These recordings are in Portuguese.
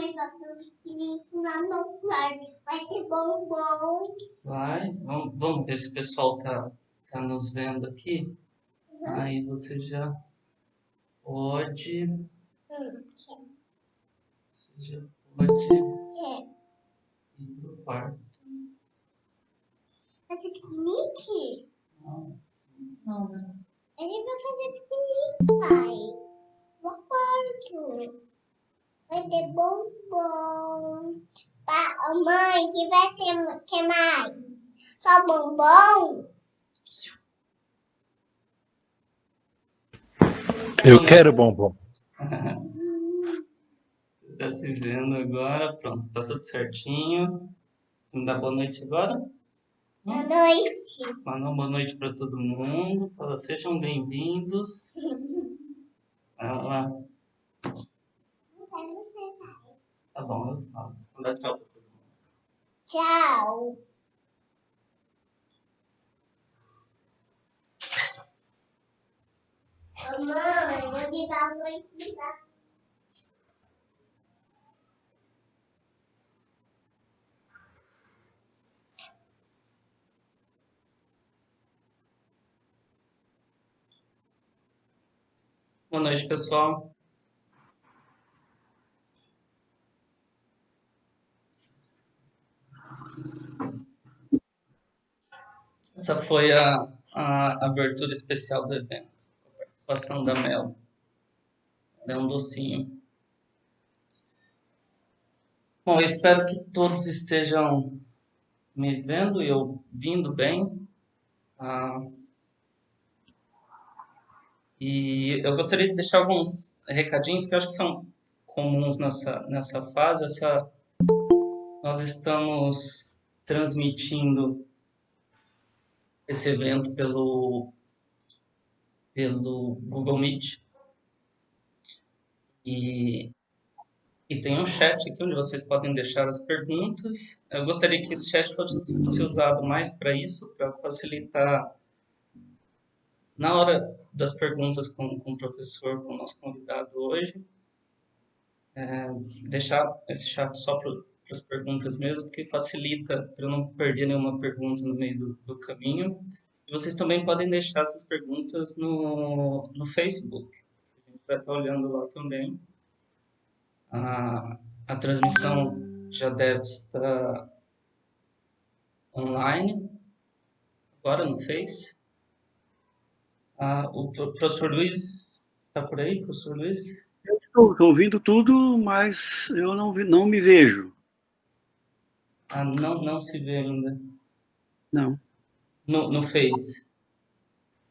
Mamãe, vai ter piquenique lá no parque. Vai ter bombom. Vai, vamos ver se o pessoal tá nos vendo aqui. Aí você já pode. Você já pode ir pro quarto. Vai ter piquenique? Não, né? A gente vai fazer piquenique, pai. No quarto. Vai ter bombom. Mãe, que vai ter que mais? Só bombom? Eu quero bombom. Tá se vendo agora, pronto, tá tudo certinho. Você me dá boa noite agora? Boa noite. Manda uma boa noite para todo mundo. Fala, sejam bem-vindos. Vai lá. Tá bom, eu falo. Vou dar tchau pra todo mundo. Tchau. Mamãe, vou te dar noite. Boa noite, pessoal. Essa foi a abertura especial do evento. A participação da Mel. É um docinho. Bom, eu espero que todos estejam me vendo e ouvindo bem. E eu gostaria de deixar alguns recadinhos que eu acho que são comuns nessa fase. Nós estamos transmitindo esse evento pelo Google Meet. E tem um chat aqui onde vocês podem deixar as perguntas. Eu gostaria que esse chat fosse usado mais para isso, para facilitar na hora das perguntas com o professor, com o nosso convidado hoje. Deixar esse chat só para as perguntas mesmo, porque facilita para eu não perder nenhuma pergunta no meio do caminho. E vocês também podem deixar essas perguntas no Facebook. A gente vai estar olhando lá também. A transmissão já deve estar online, agora no Face. O professor Luiz está por aí, professor Luiz? Eu estou ouvindo tudo, mas eu não me vejo. Não se vê ainda. Não. No Face?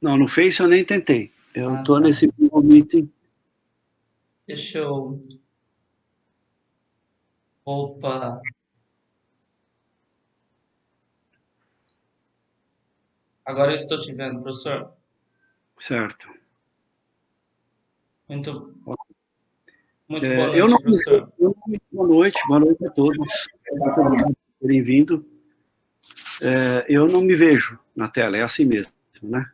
Não, no Face eu nem tentei. Eu estou tá. nesse Google Meeting. Deixa eu... Opa! Agora eu estou te vendo, professor. Certo. Muito boa Eu noite, professor. Boa noite a todos. Muito obrigado por terem vindo. Eu não me vejo na tela, é assim mesmo, né?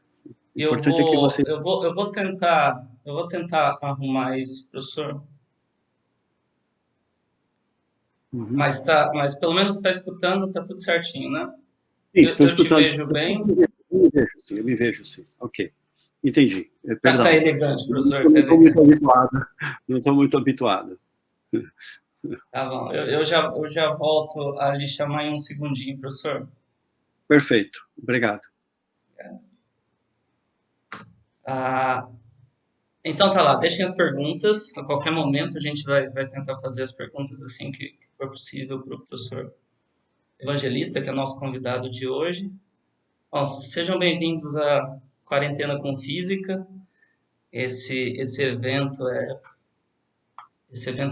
O importante é que você... Eu vou tentar arrumar isso, professor. Uhum. Mas pelo menos está escutando, está tudo certinho, né? Sim, estou escutando. Eu te vejo bem? Eu me vejo, sim. Ok. Entendi. Perdão. Tá elegante, professor. Não estou muito habituado. Não estou muito habituado. Tá bom. Eu já volto a lhe chamar em um segundinho, professor. Perfeito. Obrigado. Então tá lá, deixem as perguntas. A qualquer momento a gente vai tentar fazer as perguntas assim que for possível para o professor Evangelista, que é o nosso convidado de hoje. Bom, sejam bem-vindos à Quarentena com Física. Esse evento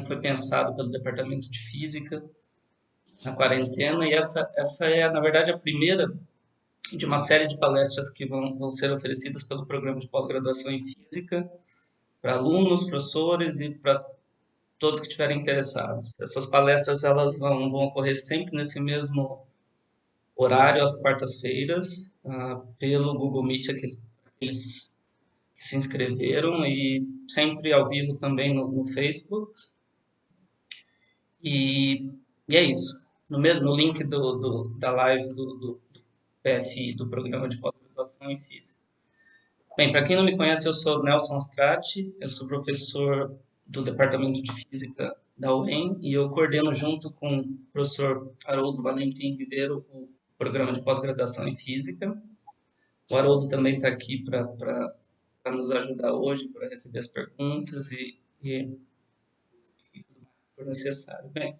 foi pensado pelo Departamento de Física na quarentena, e essa é, na verdade, a primeira de uma série de palestras que vão ser oferecidas pelo programa de pós-graduação em Física para alunos, professores e para todos que estiverem interessados. Essas palestras elas vão ocorrer sempre nesse mesmo horário, às quartas-feiras, pelo Google Meet, aqueles que se inscreveram, e sempre ao vivo também no Facebook. E é isso. No link da live do PFI, do Programa de Pós-Graduação em Física. Bem, para quem não me conhece, eu sou Nelson Strati, eu sou professor do Departamento de Física da UEM e eu coordeno junto com o professor Haroldo Valentim Ribeiro o Programa de Pós-Graduação em Física. O Haroldo também está aqui para nos ajudar hoje, para receber as perguntas e tudo mais que for necessário. Bem,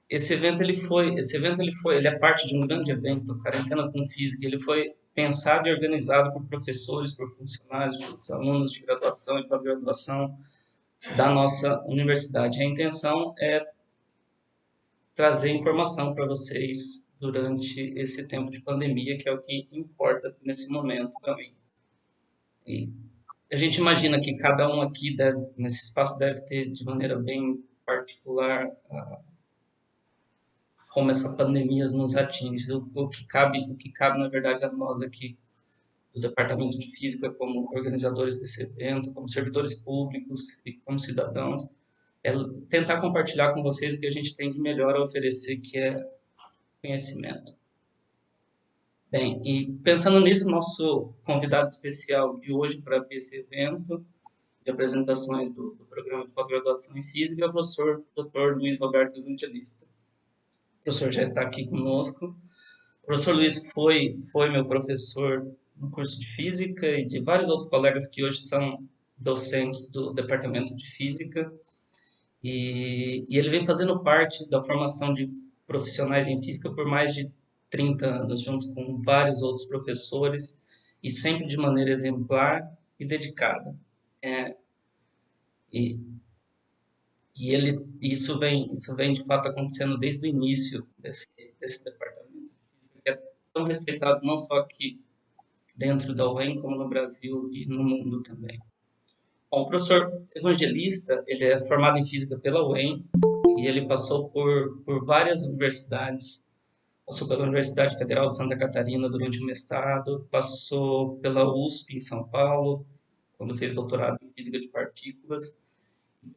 esse evento ele é parte de um grande evento, Quarentena com Física. Ele foi pensado e organizado por professores, por funcionários, por alunos de graduação e pós-graduação da nossa universidade. A intenção é trazer informação para vocês durante esse tempo de pandemia, que é o que importa nesse momento também. E a gente imagina que cada um aqui nesse espaço deve ter de maneira bem particular como essa pandemia nos atinge, o que cabe na verdade a nós aqui do Departamento de Física como organizadores desse evento, como servidores públicos e como cidadãos, é tentar compartilhar com vocês o que a gente tem de melhor a oferecer, que é conhecimento. Bem, e pensando nisso, nosso convidado especial de hoje para abrir esse evento de apresentações do Programa de Pós-Graduação em Física é o professor Dr. Luiz Roberto Evangelista. O professor já está aqui conosco. O professor Luiz foi meu professor no curso de Física e de vários outros colegas que hoje são docentes do Departamento de Física. E ele vem fazendo parte da formação de profissionais em Física por mais de 30 anos, junto com vários outros professores, e sempre de maneira exemplar e dedicada. Isso vem de fato acontecendo desde o início desse departamento, que é tão respeitado não só aqui dentro da UEM, como no Brasil e no mundo também. Bom, o professor Evangelista, ele é formado em Física pela UEM e ele passou por várias universidades. Passou pela Universidade Federal de Santa Catarina durante o mestrado, passou pela USP em São Paulo, quando fez doutorado em Física de Partículas,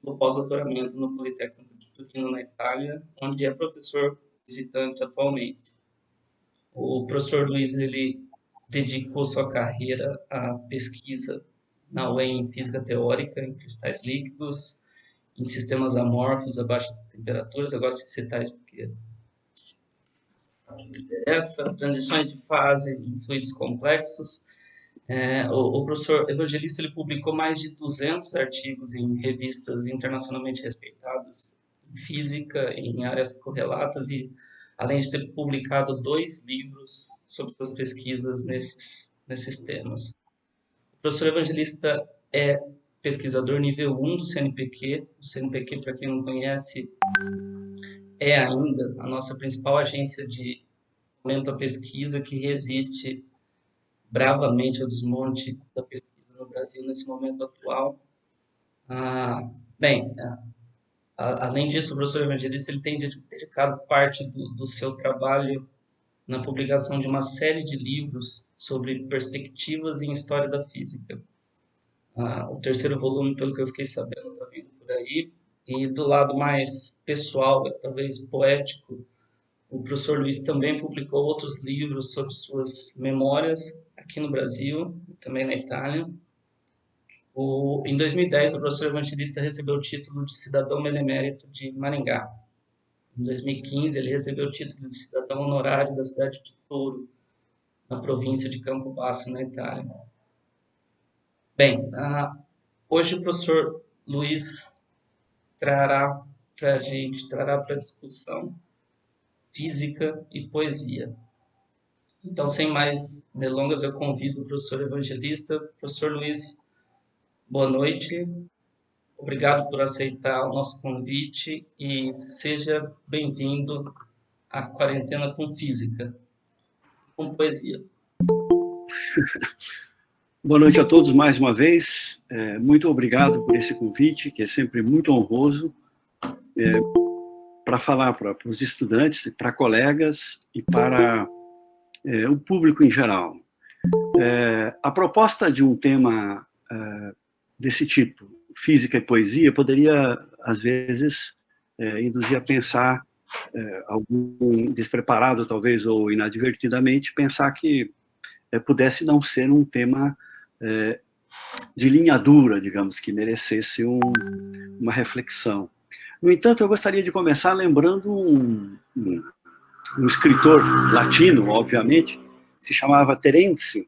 no pós-doutoramento no Politécnico de Torino, na Itália, onde é professor visitante atualmente. O professor Luiz, ele dedicou sua carreira à pesquisa na UEM em Física Teórica, em cristais líquidos, em sistemas amorfos a baixas temperaturas. Eu gosto de citar isso porque interessa, transições de fase em fluidos complexos. O professor Evangelista ele publicou mais de 200 artigos em revistas internacionalmente respeitadas em física, em áreas correlatas, e além de ter publicado 2 livros sobre suas pesquisas nesses temas. O professor Evangelista é pesquisador nível 1 do CNPq. O CNPq, para quem não conhece, é ainda a nossa principal agência de fomento à pesquisa, que resiste bravamente ao desmonte da pesquisa no Brasil nesse momento atual. Além disso, o professor Evangelista ele tem dedicado parte do seu trabalho na publicação de uma série de livros sobre perspectivas em história da física. O 3º volume, pelo que eu fiquei sabendo, está vindo por aí. E do lado mais pessoal, talvez poético, o professor Luiz também publicou outros livros sobre suas memórias aqui no Brasil e também na Itália. Em 2010, o professor Evangelista recebeu o título de cidadão benemérito de Maringá. Em 2015, ele recebeu o título de cidadão honorário da cidade de Touro, na província de Campobasso, na Itália. Bem, hoje o professor Luiz trará para a gente, trará para a discussão física e poesia. Então, sem mais delongas, eu convido o professor Evangelista. Professor Luiz, boa noite. Obrigado por aceitar o nosso convite e seja bem-vindo à Quarentena com Física, com poesia. Boa noite a todos mais uma vez. Muito obrigado por esse convite, que é sempre muito honroso, para falar para os estudantes, para colegas e para o público em geral. A proposta de um tema desse tipo, física e poesia, poderia, às vezes, induzir a pensar, algum despreparado talvez ou inadvertidamente, pensar que pudesse não ser um tema de linha dura, digamos, que merecesse uma reflexão. No entanto, eu gostaria de começar lembrando um escritor latino, obviamente, que se chamava Terêncio.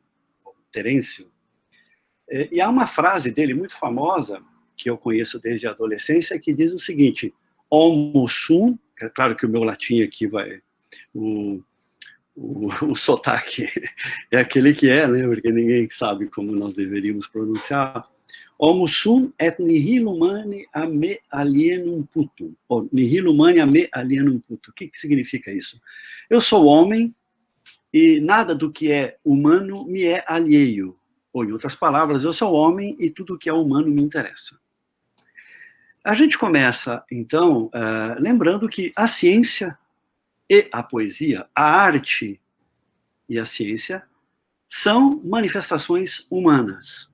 E há uma frase dele muito famosa, que eu conheço desde a adolescência, que diz o seguinte: homo sum, é claro que o meu latim aqui vai... O sotaque é aquele que é, né? Porque ninguém sabe como nós deveríamos pronunciar. Homo sum et nihil humani a me alienum putum. Ou nihil humani a me alienum putum. O que significa isso? Eu sou homem e nada do que é humano me é alheio. Ou, em outras palavras, eu sou homem e tudo que é humano me interessa. A gente começa, então, lembrando que a ciência e a poesia, a arte e a ciência, são manifestações humanas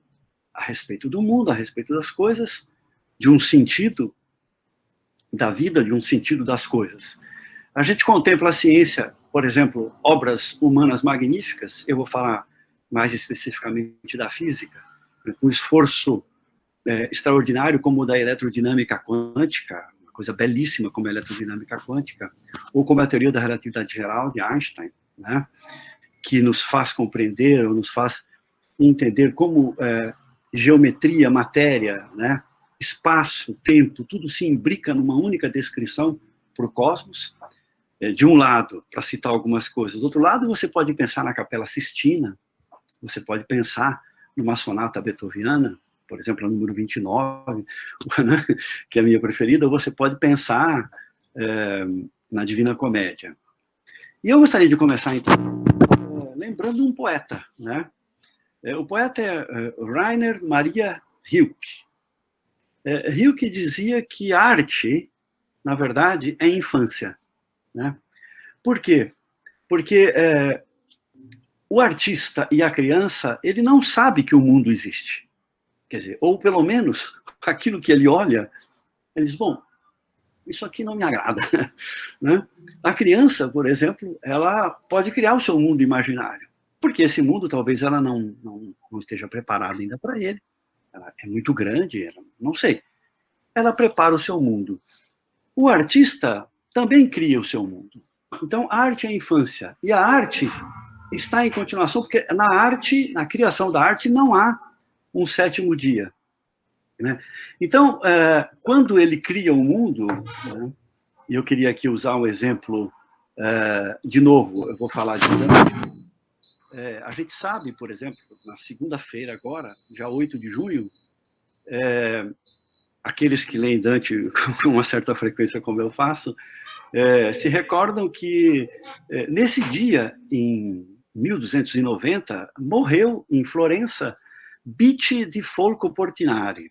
a respeito do mundo, a respeito das coisas, de um sentido da vida, de um sentido das coisas. A gente contempla a ciência, por exemplo, obras humanas magníficas, eu vou falar mais especificamente da física, com esforço extraordinário como o da eletrodinâmica quântica, uma coisa belíssima como a eletrodinâmica quântica, ou como a teoria da relatividade geral de Einstein, né, que nos faz compreender, ou nos faz entender como geometria, matéria, né, espaço, tempo, tudo se imbrica numa única descrição para o cosmos. De um lado, para citar algumas coisas, do outro lado você pode pensar na Capela Sistina, você pode pensar numa sonata beethoveniana, por exemplo, a número 29, né, que é a minha preferida, ou você pode pensar na Divina Comédia. E eu gostaria de começar, então, lembrando um poeta, né? O poeta é Rainer Maria Rilke. Rilke dizia que a arte, na verdade, é infância, né? Por quê? Porque o artista e a criança, ele não sabe que o mundo existe. Quer dizer, ou pelo menos, aquilo que ele olha, ele diz, bom, isso aqui não me agrada. Né? A criança, por exemplo, ela pode criar o seu mundo imaginário, porque esse mundo talvez ela não esteja preparada ainda para ele. Ela é muito grande, ela, não sei. Ela prepara o seu mundo. O artista também cria o seu mundo. Então, a arte é a infância. E a arte está em continuação, porque na arte, na criação da arte, não há um sétimo dia. Né? Então, quando ele cria um mundo, né, e eu queria aqui usar um exemplo, de novo, eu vou falar de Dante. A gente sabe, por exemplo, na segunda-feira agora, dia 8 de junho, aqueles que leem Dante com uma certa frequência, como eu faço, se recordam que nesse dia, em 1290, morreu em Florença Bice di Folco Portinari.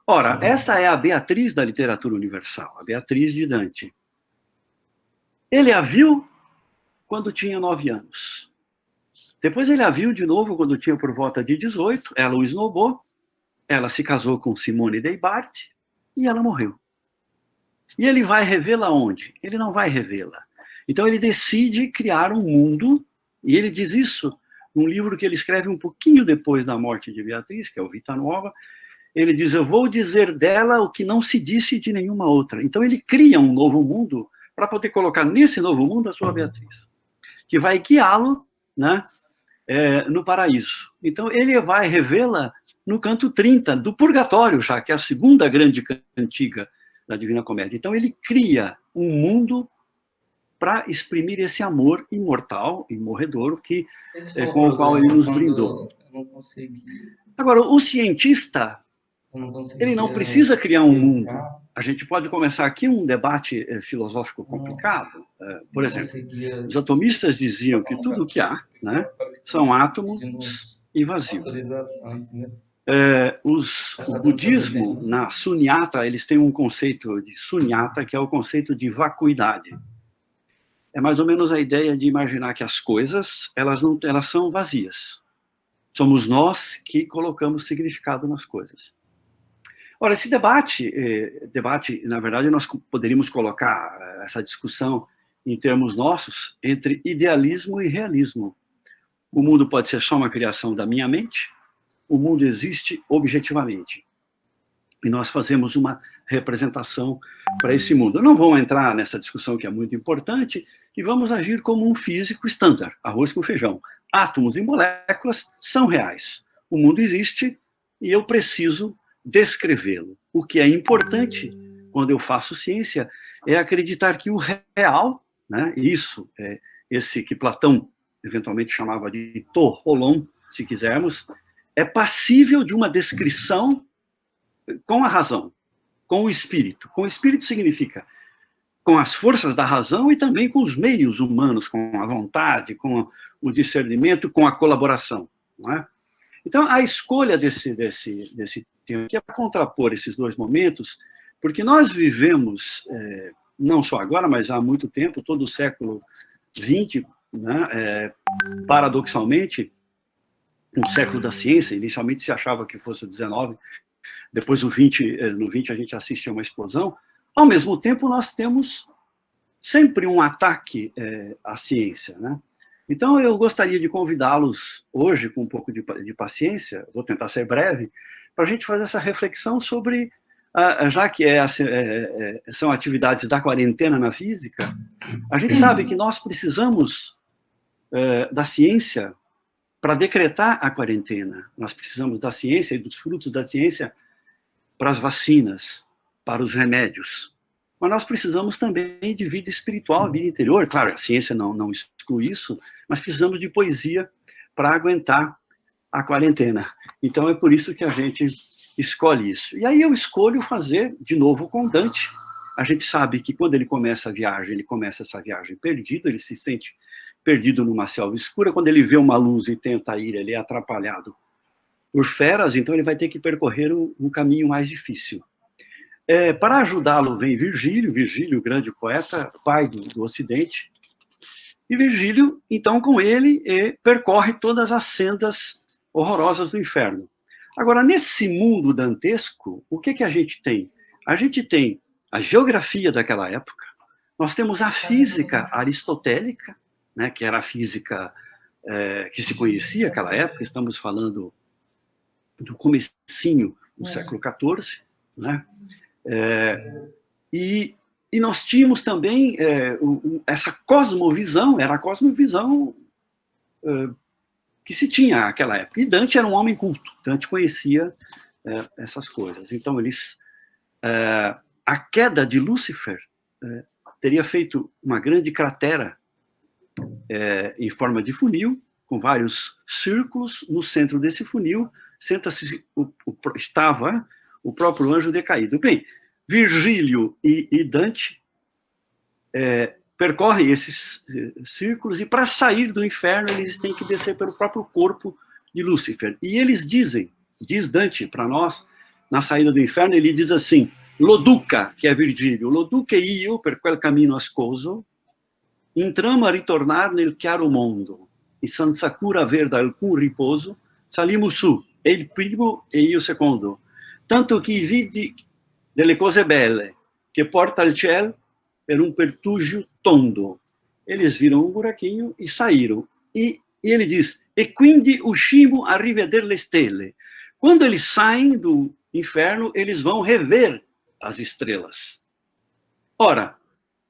Ora, essa é a Beatriz da literatura universal, a Beatriz de Dante. Ele a viu quando tinha 9 anos. Depois ele a viu de novo quando tinha por volta de 18, ela o esnobou, ela se casou com Simone de Bart e ela morreu. E ele vai revê-la onde? Ele não vai revê-la. Então ele decide criar um mundo, e ele diz isso num livro que ele escreve um pouquinho depois da morte de Beatriz, que é o Vita Nuova. Ele diz, eu vou dizer dela o que não se disse de nenhuma outra. Então ele cria um novo mundo para poder colocar nesse novo mundo a sua Beatriz, que vai guiá-lo, né, no paraíso. Então ele vai revê-la no canto 30 do Purgatório, já que é a segunda grande cantiga da Divina Comédia. Então ele cria um mundo para exprimir esse amor imortal e morredouro que, com o qual ele nos brindou. Eu não consegui. Agora, o cientista, ele não precisa criar um mundo. A gente pode começar aqui um debate filosófico complicado. Por exemplo, os atomistas diziam que tudo o que há, né, são átomos e vazio. O budismo, na sunyata, eles têm um conceito de sunyata, que é o conceito de vacuidade. É mais ou menos a ideia de imaginar que as coisas, elas são vazias. Somos nós que colocamos significado nas coisas. Ora, esse debate, na verdade, nós poderíamos colocar essa discussão em termos nossos entre idealismo e realismo. O mundo pode ser só uma criação da minha mente, o mundo existe objetivamente. E nós fazemos uma representação para esse mundo. Não vamos entrar nessa discussão que é muito importante e vamos agir como um físico estándar, arroz com feijão. Átomos e moléculas são reais. O mundo existe e eu preciso descrevê-lo. O que é importante quando eu faço ciência é acreditar que o real, né, isso é esse que Platão eventualmente chamava de to holon, se quisermos, é passível de uma descrição com a razão, com o espírito. Com o espírito significa com as forças da razão e também com os meios humanos, com a vontade, com o discernimento, com a colaboração. Não é? Então, a escolha desse tema aqui é para contrapor esses dois momentos, porque nós vivemos, não só agora, mas há muito tempo, todo o século XX, né, paradoxalmente, um século da ciência. Inicialmente se achava que fosse o XIX, depois no 20 a gente assiste a uma explosão. Ao mesmo tempo, nós temos sempre um ataque à ciência, né? Então, eu gostaria de convidá-los hoje, com um pouco de paciência, vou tentar ser breve, para a gente fazer essa reflexão sobre, já que são atividades da quarentena na física, a gente sabe que nós precisamos da ciência para decretar a quarentena. Nós precisamos da ciência e dos frutos da ciência para as vacinas, para os remédios. Mas nós precisamos também de vida espiritual, vida interior. Claro, a ciência não exclui isso, mas precisamos de poesia para aguentar a quarentena. Então, é por isso que a gente escolhe isso. E aí eu escolho fazer, de novo, com Dante. A gente sabe que quando ele começa a viagem, ele começa essa viagem perdido, ele se sente perdido numa selva escura. Quando ele vê uma luz e tenta ir, ele é atrapalhado por feras, então ele vai ter que percorrer um caminho mais difícil. Para ajudá-lo vem Virgílio, o grande poeta, pai do Ocidente, e Virgílio, então, com ele, percorre todas as sendas horrorosas do inferno. Agora, nesse mundo dantesco, o que a gente tem? A gente tem a geografia daquela época, nós temos a física aristotélica, né, que era a física que se conhecia naquela época, estamos falando do comecinho do século XIV, né? E nós tínhamos também essa cosmovisão, era a cosmovisão que se tinha naquela época. E Dante era um homem culto, Dante conhecia essas coisas. Então, a queda de Lúcifer teria feito uma grande cratera em forma de funil, com vários círculos. No centro desse funil estava o próprio anjo decaído. Bem, Virgílio e Dante percorrem esses círculos, e para sair do inferno eles têm que descer pelo próprio corpo de Lúcifer. E eles diz Dante para nós, na saída do inferno, ele diz assim: Loduca, que é Virgílio, Loduca io per quel cammino ascoso, intramo a ritornar nel chiaro mondo, e senza cura aver da alcun riposo, salimo su, il primo e io secondo, tanto que vidi delle cose belle, che porta al ciel per un pertugio tondo. Eles viram um buraquinho e saíram. E ele diz, e quindi uscimo a rivedere le stelle. Quando eles saem do inferno, eles vão rever as estrelas. Ora,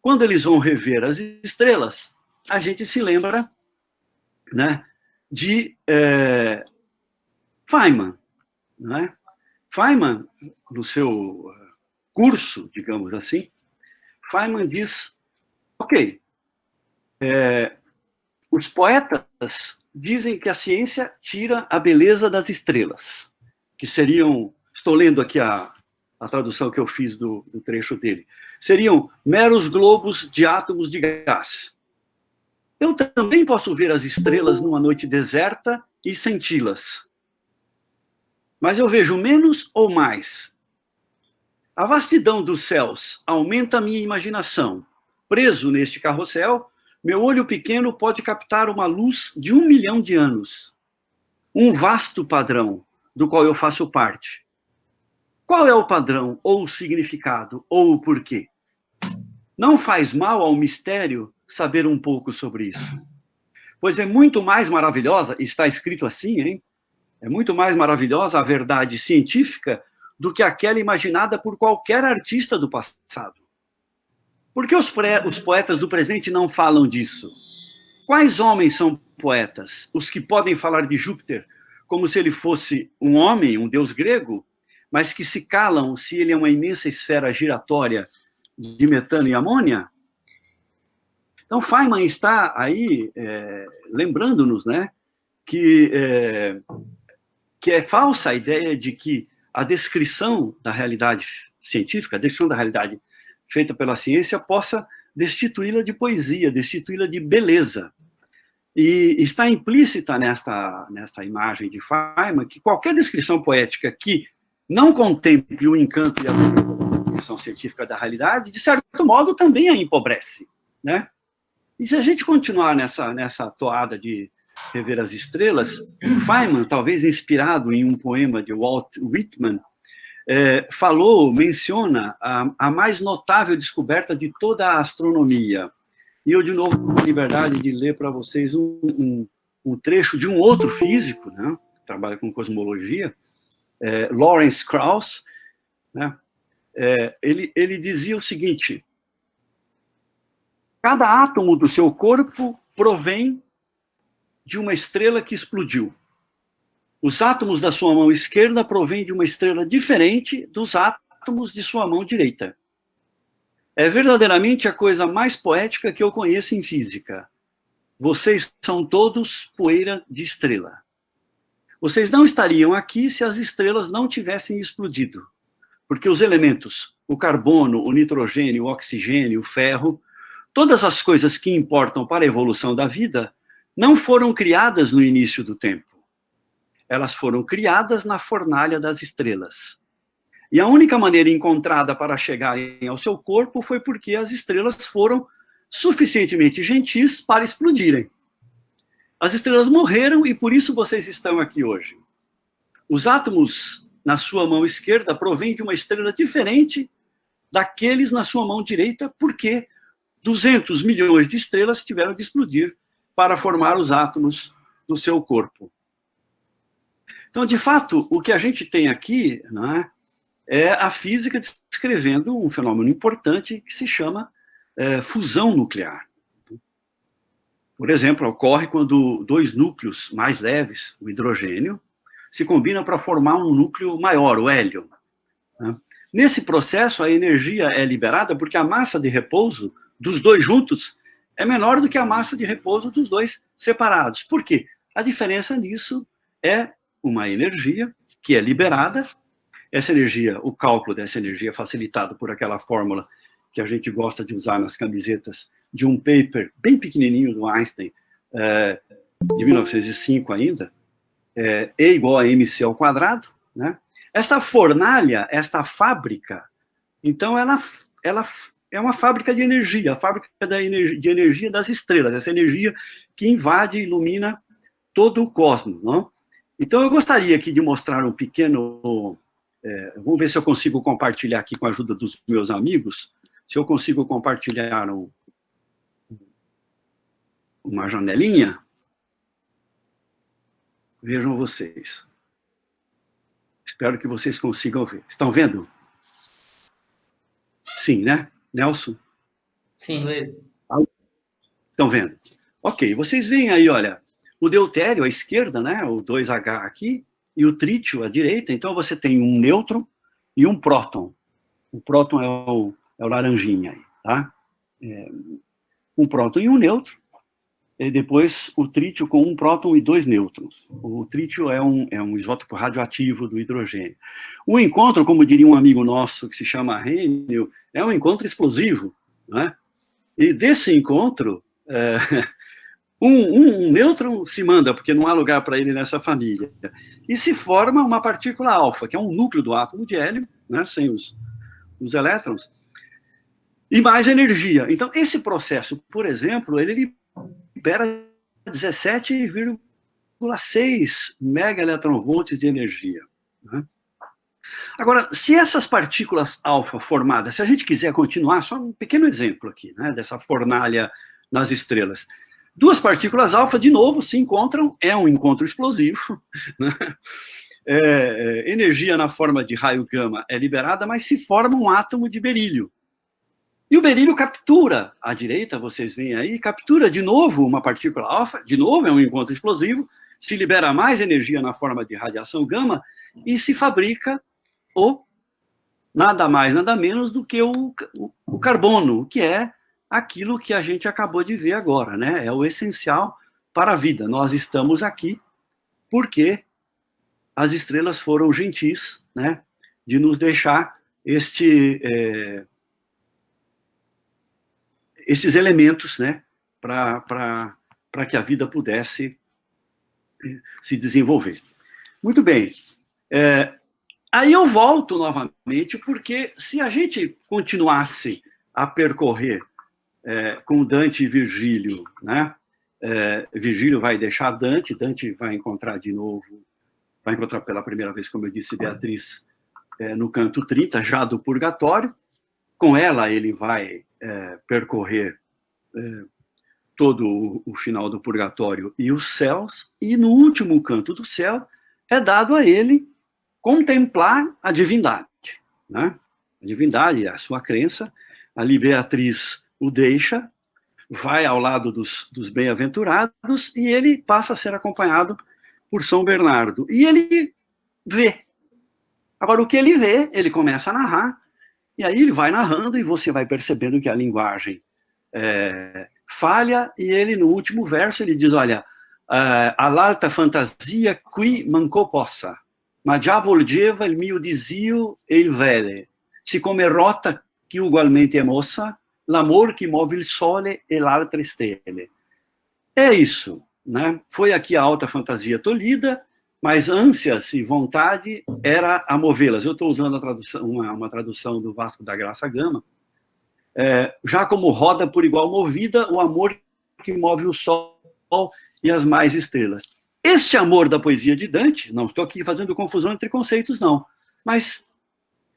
quando eles vão rever as estrelas, a gente se lembra, né, de Feynman, né? Feynman, no seu curso, digamos assim, Feynman diz, ok, os poetas dizem que a ciência tira a beleza das estrelas, que seriam, estou lendo aqui a tradução que eu fiz do trecho dele, seriam meros globos de átomos de gás. Eu também posso ver as estrelas numa noite deserta e senti-las. Mas eu vejo menos ou mais. A vastidão dos céus aumenta a minha imaginação. Preso neste carrossel, meu olho pequeno pode captar uma luz de 1 milhão de anos. Um vasto padrão, do qual eu faço parte. Qual é o padrão, ou o significado, ou o porquê? Não faz mal ao mistério saber um pouco sobre isso. Pois é muito mais maravilhosa, está escrito assim, hein? É muito mais maravilhosa a verdade científica do que aquela imaginada por qualquer artista do passado. Por que os poetas do presente não falam disso? Quais homens são poetas? Os que podem falar de Júpiter como se ele fosse um homem, um deus grego, mas que se calam se ele é uma imensa esfera giratória de metano e amônia? Então, Feynman está aí lembrando-nos, né, que é falsa a ideia de que a descrição da realidade científica, a descrição da realidade feita pela ciência, possa destituí-la de poesia, destituí-la de beleza. E está implícita nesta imagem de Feynman que qualquer descrição poética que não contemple o encanto e a descrição científica da realidade, de certo modo, também a empobrece, né? E se a gente continuar nessa toada de rever as estrelas, Feynman, talvez inspirado em um poema de Walt Whitman, menciona a mais notável descoberta de toda a astronomia. E eu, de novo, tenho a liberdade de ler para vocês um trecho de um outro físico, né, que trabalha com cosmologia, Lawrence Krauss, né, ele dizia o seguinte: cada átomo do seu corpo provém de uma estrela que explodiu. Os átomos da sua mão esquerda provêm de uma estrela diferente dos átomos de sua mão direita. É verdadeiramente a coisa mais poética que eu conheço em física. Vocês são todos poeira de estrela. Vocês não estariam aqui se as estrelas não tivessem explodido. Porque os elementos, o carbono, o nitrogênio, o oxigênio, o ferro, todas as coisas que importam para a evolução da vida, não foram criadas no início do tempo. Elas foram criadas na fornalha das estrelas. E a única maneira encontrada para chegarem ao seu corpo foi porque as estrelas foram suficientemente gentis para explodirem. As estrelas morreram e por isso vocês estão aqui hoje. Os átomos na sua mão esquerda provêm de uma estrela diferente daqueles na sua mão direita, porque 200 milhões de estrelas tiveram de explodir para formar os átomos do seu corpo. Então, de fato, o que a gente tem aqui, né, é a física descrevendo um fenômeno importante que se chama fusão nuclear. Por exemplo, ocorre quando dois núcleos mais leves, o hidrogênio, se combinam para formar um núcleo maior, o hélio. Né? Nesse processo, a energia é liberada porque a massa de repouso dos dois juntos é menor do que a massa de repouso dos dois separados. Por quê? A diferença nisso é uma energia que é liberada. Essa energia, o cálculo dessa energia é facilitado por aquela fórmula que a gente gosta de usar nas camisetas de um paper bem pequenininho do Einstein, de 1905 ainda, E igual a mc ao quadrado, né? Essa fornalha, esta fábrica, então ela é uma fábrica de energia, a fábrica de energia das estrelas, essa energia que invade e ilumina todo o cosmos, não? Então eu gostaria aqui de mostrar um pequeno... vamos ver se eu consigo compartilhar aqui com a ajuda dos meus amigos, se eu consigo compartilhar uma janelinha. Vejam vocês. Espero que vocês consigam ver. Estão vendo? Sim, né? Nelson? Sim, Luiz. Estão vendo? Ok, vocês veem aí, olha, o deutério à esquerda, né? O 2H aqui, e o trítio à direita. Então você tem um nêutron e um próton. O próton é o laranjinha aí, tá? Um próton e um nêutron. E depois o trítio com um próton e dois nêutrons. O trítio é um isótopo radioativo do hidrogênio. O encontro, como diria um amigo nosso que se chama Arrhenius, é um encontro explosivo, né? E desse encontro, um nêutron se manda, porque não há lugar para ele nessa família. E se forma uma partícula alfa, que é um núcleo do átomo de hélio, né, sem os elétrons, e mais energia. Então, esse processo, por exemplo, ele libera 17,6 megaelectronvolts de energia. Né? Agora, se essas partículas alfa formadas, se a gente quiser continuar, só um pequeno exemplo aqui, né, dessa fornalha nas estrelas. Duas partículas alfa, de novo, se encontram, é um encontro explosivo, né? Energia na forma de raio gama é liberada, mas se forma um átomo de berílio. E o berílio captura, à direita, vocês veem aí, captura de novo uma partícula alfa, de novo é um encontro explosivo, se libera mais energia na forma de radiação gama e se fabrica nada mais, nada menos do que o carbono, que é aquilo que a gente acabou de ver agora, né? É o essencial para a vida. Nós estamos aqui porque as estrelas foram gentis, né, de nos deixar esses elementos, né, para que a vida pudesse se desenvolver. Muito bem. Aí eu volto novamente, porque se a gente continuasse a percorrer com Dante e Virgílio, né, Virgílio vai deixar Dante, Dante vai encontrar de novo, vai encontrar pela primeira vez, como eu disse, Beatriz, no canto 30, já do Purgatório. Com ela ele vai percorrer todo o final do Purgatório e os céus, e no último canto do céu é dado a ele contemplar a divindade, né? A divindade é a sua crença. Ali Beatriz o deixa, vai ao lado dos bem-aventurados e ele passa a ser acompanhado por São Bernardo. E ele vê. Agora, o que ele vê, ele começa a narrar, e aí ele vai narrando e você vai percebendo que a linguagem falha, e ele, no último verso, ele diz, olha, all'alta fantasia qui manco possa, ma già volgeva il mio disio e il vele, siccome rota che ugualmente è mossa, l'amor que move il sole e l'altre stelle. É isso, né? Foi aqui a alta fantasia tolhida, mas ânsias e vontade era a movê-las. Eu estou usando a tradução, uma tradução do Vasco da Graça Gama. Já como roda por igual movida, o amor que move o sol e as mais estrelas. Este amor da poesia de Dante, não estou aqui fazendo confusão entre conceitos, não, mas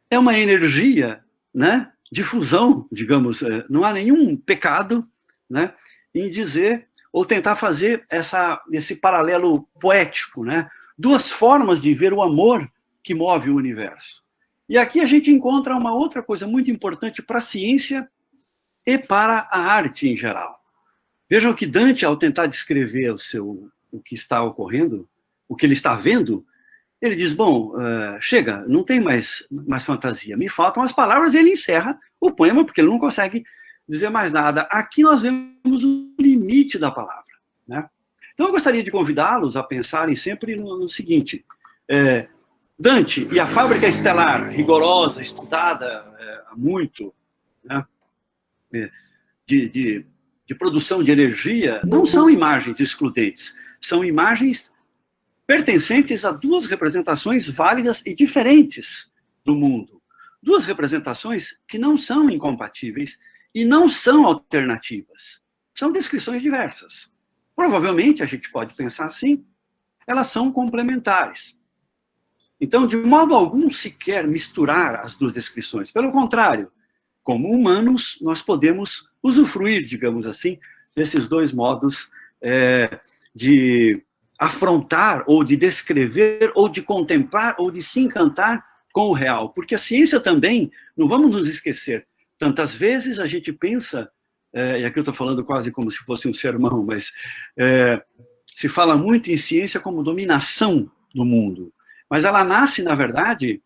é uma energia, né, de fusão, digamos, não há nenhum pecado, né, em dizer, ou tentar fazer esse paralelo poético, né, duas formas de ver o amor que move o universo. E aqui a gente encontra uma outra coisa muito importante para a ciência e para a arte em geral. Vejam que Dante, ao tentar descrever o que está ocorrendo, o que ele está vendo, ele diz, bom, chega, não tem mais fantasia, me faltam as palavras, e ele encerra o poema, porque ele não consegue dizer mais nada. Aqui nós vemos o limite da palavra, né? Então eu gostaria de convidá-los a pensarem sempre no seguinte, Dante e a fábrica estelar, rigorosa, estudada há muito, né, de produção de energia, não são imagens excludentes, são imagens pertencentes a duas representações válidas e diferentes do mundo. Duas representações que não são incompatíveis e não são alternativas. São descrições diversas. Provavelmente, a gente pode pensar assim, elas são complementares. Então, de modo algum, se quer misturar as duas descrições. Pelo contrário, como humanos, nós podemos usufruir, digamos assim, desses dois modos de afrontar, ou de descrever, ou de contemplar, ou de se encantar com o real. Porque a ciência também, não vamos nos esquecer, tantas vezes a gente pensa, e aqui eu estou falando quase como se fosse um sermão, mas se fala muito em ciência como dominação do mundo. Mas ela nasce, na verdade,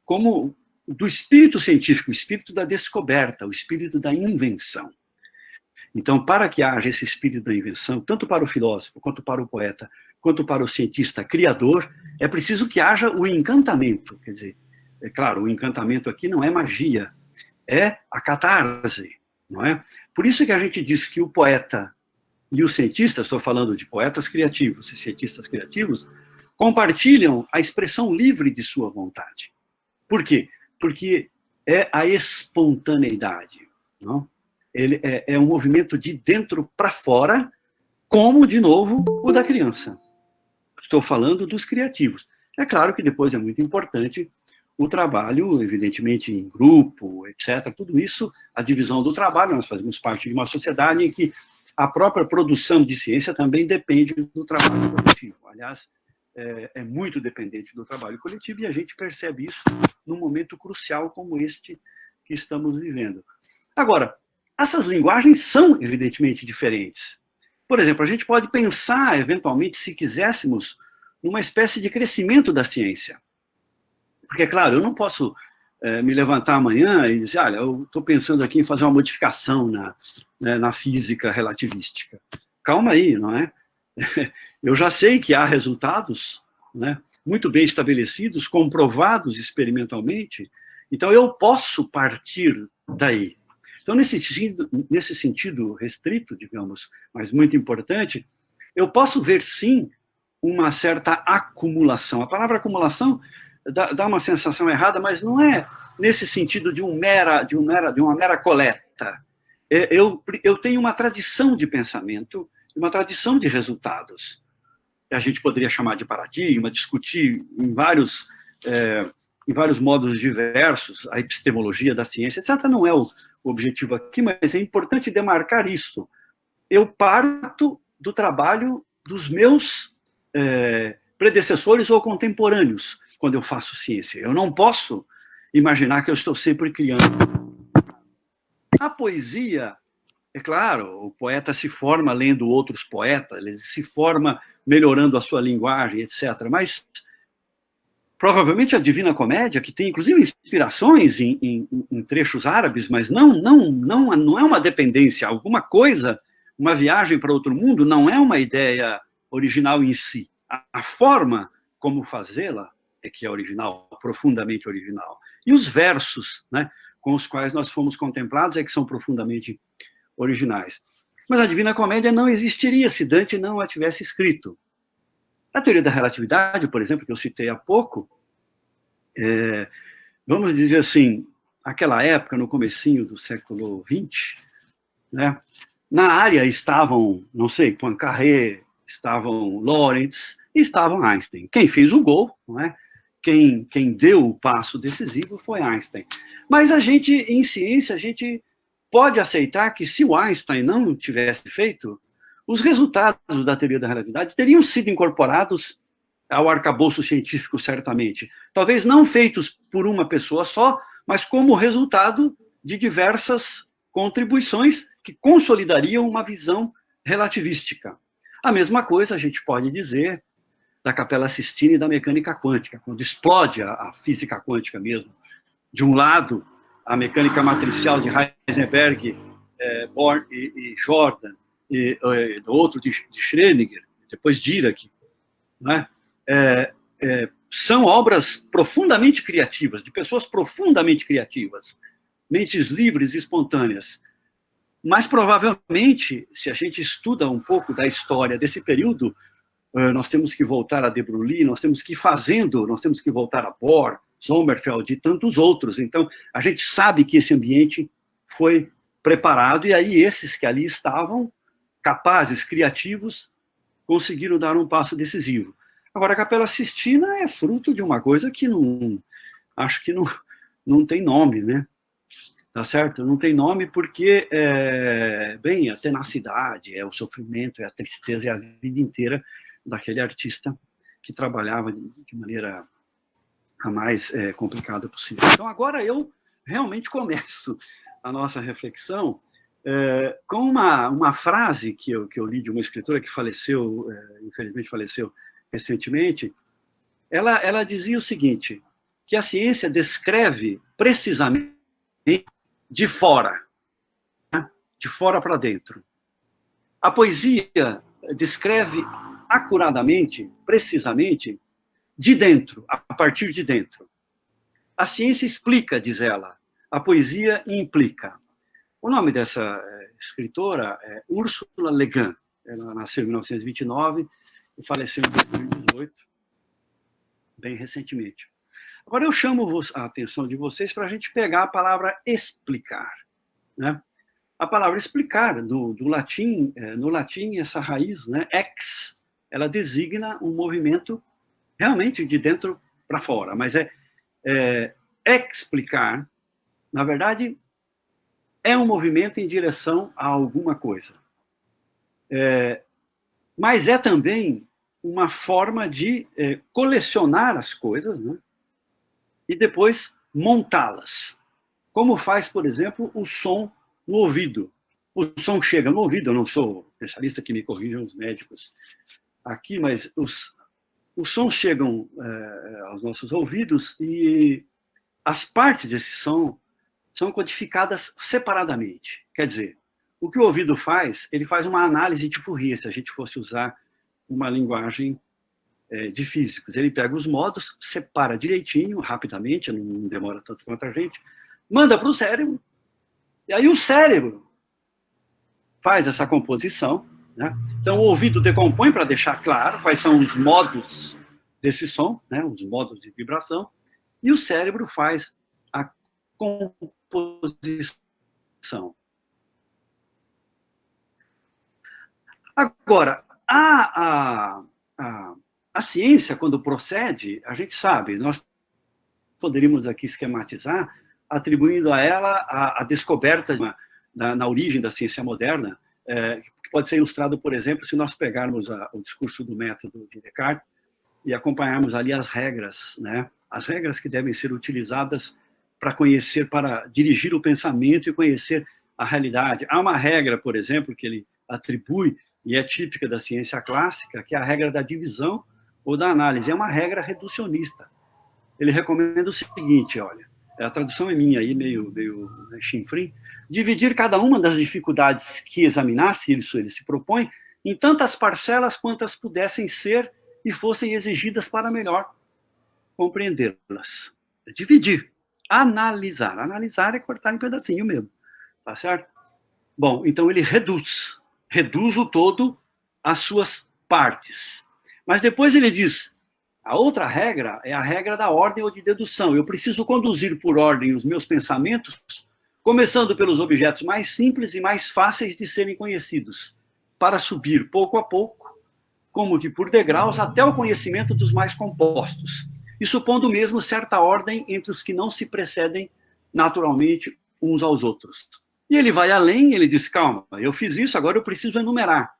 como do espírito científico, o espírito da descoberta, o espírito da invenção. Então, para que haja esse espírito da invenção, tanto para o filósofo, quanto para o poeta, quanto para o cientista criador, é preciso que haja o encantamento. Quer dizer, é claro, o encantamento aqui não é magia, é a catarse, não é? Por isso que a gente diz que o poeta e o cientista, estou falando de poetas criativos e cientistas criativos, compartilham a expressão livre de sua vontade. Por quê? Porque é a espontaneidade, não? Ele é um movimento de dentro para fora, como, de novo, o da criança. Estou falando dos criativos. É claro que depois é muito importante o trabalho, evidentemente, em grupo, etc. Tudo isso, a divisão do trabalho, nós fazemos parte de uma sociedade em que a própria produção de ciência também depende do trabalho coletivo. Aliás, é muito dependente do trabalho coletivo e a gente percebe isso num momento crucial como este que estamos vivendo. Agora, essas linguagens são, evidentemente, diferentes. Por exemplo, a gente pode pensar, eventualmente, se quiséssemos, numa espécie de crescimento da ciência. Porque, claro, eu não posso me levantar amanhã e dizer, olha, eu estou pensando aqui em fazer uma modificação na física relativística. Calma aí, não é? Eu já sei que há resultados, né, muito bem estabelecidos, comprovados experimentalmente, então eu posso partir daí. Então, nesse sentido restrito, digamos, mas muito importante, eu posso ver, sim, uma certa acumulação. A palavra acumulação dá uma sensação errada, mas não é nesse sentido de uma mera coleta. Eu tenho uma tradição de pensamento, uma tradição de resultados. A gente poderia chamar de paradigma, discutir em vários modos diversos, a epistemologia da ciência, etc. Não é o objetivo aqui, mas é importante demarcar isso. Eu parto do trabalho dos meus predecessores ou contemporâneos quando eu faço ciência. Eu não posso imaginar que eu estou sempre criando. A poesia, é claro, o poeta se forma lendo outros poetas, ele se forma melhorando a sua linguagem, etc. Mas provavelmente a Divina Comédia, que tem inclusive inspirações em trechos árabes, mas não é uma dependência, alguma coisa, uma viagem para outro mundo, não é uma ideia original em si. A forma como fazê-la é que é original, profundamente original. E os versos, né, com os quais nós fomos contemplados é que são profundamente originais. Mas a Divina Comédia não existiria se Dante não a tivesse escrito. A teoria da relatividade, por exemplo, que eu citei há pouco, vamos dizer assim, aquela época, no comecinho do século XX, né, na área estavam, não sei, Poincaré, estavam Lorentz e estavam Einstein. Quem fez o gol, não é? Quem deu o passo decisivo foi Einstein. Mas a gente, em ciência, a gente pode aceitar que se o Einstein não tivesse feito, os resultados da teoria da relatividade teriam sido incorporados ao arcabouço científico, certamente. Talvez não feitos por uma pessoa só, mas como resultado de diversas contribuições que consolidariam uma visão relativística. A mesma coisa a gente pode dizer da Capela Sistina e da mecânica quântica, quando explode a física quântica mesmo. De um lado, a mecânica matricial de Heisenberg, Born e Jordan, e do outro de Schrödinger, depois Dirac, né? São obras profundamente criativas, de pessoas profundamente criativas, mentes livres e espontâneas. Mas, provavelmente, se a gente estuda um pouco da história desse período, nós temos que voltar a De Broglie, nós temos que ir fazendo, nós temos que voltar a Bohr, Sommerfeld e tantos outros. Então, a gente sabe que esse ambiente foi preparado, e aí esses que ali estavam, capazes, criativos, conseguiram dar um passo decisivo. Agora, a Capela Sistina é fruto de uma coisa que acho que não tem nome, né? Tá certo? Não tem nome porque, bem, a tenacidade, o sofrimento, a tristeza, é a vida inteira daquele artista que trabalhava de maneira a mais complicada possível. Então, agora eu realmente começo a nossa reflexão com uma frase que eu li de uma escritora que faleceu, infelizmente faleceu recentemente. Ela dizia o seguinte, que a ciência descreve precisamente de fora, né? De fora para dentro. A poesia descreve acuradamente, precisamente, de dentro, a partir de dentro. A ciência explica, diz ela, a poesia implica. O nome dessa escritora é Ursula Le Guin. Ela nasceu em 1929 e faleceu em 2018, bem recentemente. Agora eu chamo a atenção de vocês para a gente pegar a palavra explicar, né? A palavra explicar, do latim, no latim, essa raiz, né, ex, ela designa um movimento realmente de dentro para fora, mas é explicar, na verdade, é um movimento em direção a alguma coisa. Mas é também uma forma de colecionar as coisas, né? E depois montá-las. Como faz, por exemplo, o som no ouvido. O som chega no ouvido, eu não sou especialista, que me corrijam os médicos aqui, mas os sons chegam aos nossos ouvidos e as partes desse som são codificadas separadamente. Quer dizer, o que o ouvido faz, ele faz uma análise de Fourier, se a gente fosse usar uma linguagem de físicos. Ele pega os modos, separa direitinho, rapidamente, não demora tanto quanto a gente, manda para o cérebro, e aí o cérebro faz essa composição, né? Então o ouvido decompõe para deixar claro quais são os modos desse som, né? Os modos de vibração, e o cérebro faz a composição. Agora, a ciência, quando procede, a gente sabe, nós poderíamos aqui esquematizar, atribuindo a ela a descoberta na origem da ciência moderna, que pode ser ilustrado, por exemplo, se nós pegarmos o discurso do método de Descartes e acompanharmos ali as regras, né? As regras que devem ser utilizadas para conhecer, para dirigir o pensamento e conhecer a realidade. Há uma regra, por exemplo, que ele atribui, e é típica da ciência clássica, que é a regra da divisão ou da análise. É uma regra reducionista. Ele recomenda o seguinte, olha, a tradução é minha aí, meio chinfrim, dividir cada uma das dificuldades que examinasse, ele se propõe, em tantas parcelas quantas pudessem ser e fossem exigidas para melhor compreendê-las. Dividir, analisar. Analisar é cortar em pedacinho mesmo, tá certo? Bom, então ele reduz o todo às suas partes. Mas depois ele diz, a outra regra é a regra da ordem ou de dedução. Eu preciso conduzir por ordem os meus pensamentos, começando pelos objetos mais simples e mais fáceis de serem conhecidos, para subir pouco a pouco, como que por degraus, até o conhecimento dos mais compostos, e supondo mesmo certa ordem entre os que não se precedem naturalmente uns aos outros. E ele vai além, ele diz, calma, eu fiz isso, agora eu preciso enumerar.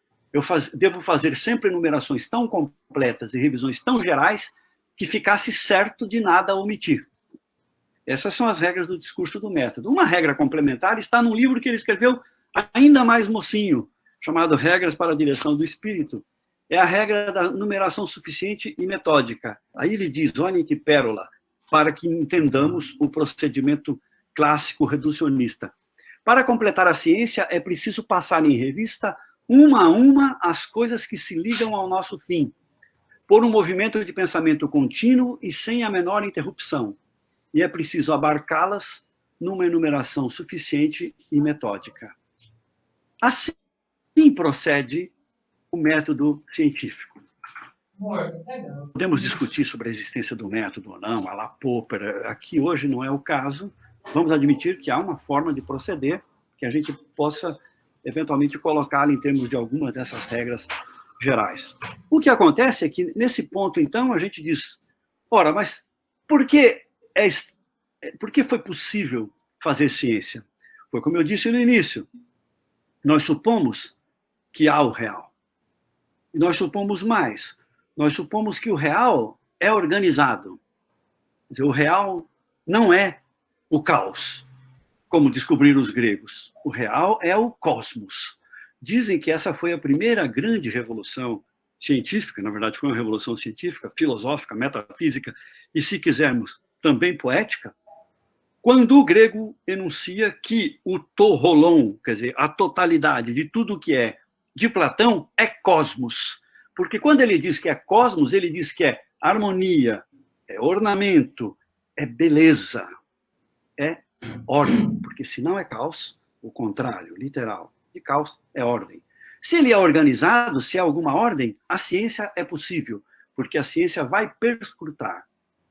Devo fazer sempre enumerações tão completas e revisões tão gerais que ficasse certo de nada omitir. Essas são as regras do discurso do método. Uma regra complementar está num livro que ele escreveu ainda mais mocinho, chamado Regras para a Direção do Espírito. É a regra da numeração suficiente e metódica. Aí ele diz, olhem que pérola, para que entendamos o procedimento clássico reducionista. Para completar a ciência, é preciso passar em revista, uma a uma, as coisas que se ligam ao nosso fim, por um movimento de pensamento contínuo e sem a menor interrupção. E é preciso abarcá-las numa enumeração suficiente e metódica. Assim procede o método científico. Podemos discutir sobre a existência do método ou não, a la Popper, aqui hoje não é o caso. Vamos admitir que há uma forma de proceder que a gente possa, eventualmente, colocá-la em termos de algumas dessas regras gerais. O que acontece é que, nesse ponto, então, a gente diz, ora, mas por que foi possível fazer ciência? Foi como eu disse no início, nós supomos que há o real. E nós supomos mais. Nós supomos que o real é organizado. Quer dizer, o real não é o caos, como descobriram os gregos. O real é o cosmos. Dizem que essa foi a primeira grande revolução científica, na verdade foi uma revolução científica, filosófica, metafísica, e se quisermos, também poética, quando o grego enuncia que o to rolon, quer dizer, a totalidade de tudo que é de Platão, é cosmos. Porque quando ele diz que é cosmos, ele diz que é harmonia, é ornamento, é beleza, é ordem. Porque se não é caos, o contrário, literal, de caos é ordem. Se ele é organizado, se há alguma ordem, a ciência é possível, porque a ciência vai perscrutar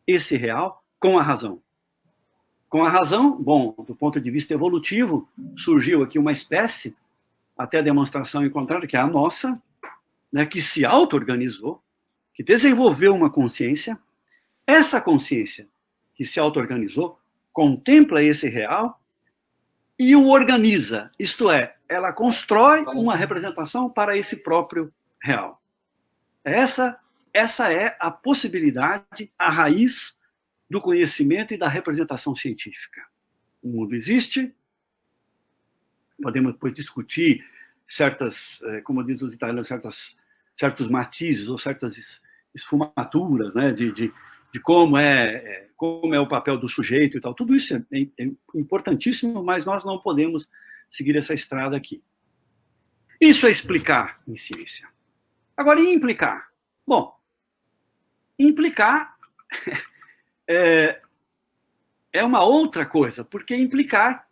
esse real com a razão. Com a razão, bom, do ponto de vista evolutivo, surgiu aqui uma espécie, até a demonstração em contrário, que é a nossa, né, que se auto-organizou, que desenvolveu uma consciência. Essa consciência, que se auto-organizou, contempla esse real e o organiza, isto é, ela constrói uma representação para esse próprio real. Essa é a possibilidade, a raiz do conhecimento e da representação científica. O mundo existe, podemos depois discutir certas, como diz os italianos, certos matizes ou certas esfumaturas, né, de como é o papel do sujeito e tal. Tudo isso é importantíssimo, mas nós não podemos seguir essa estrada aqui. Isso é explicar em ciência. Agora, e implicar? Bom, implicar é uma outra coisa, porque implicar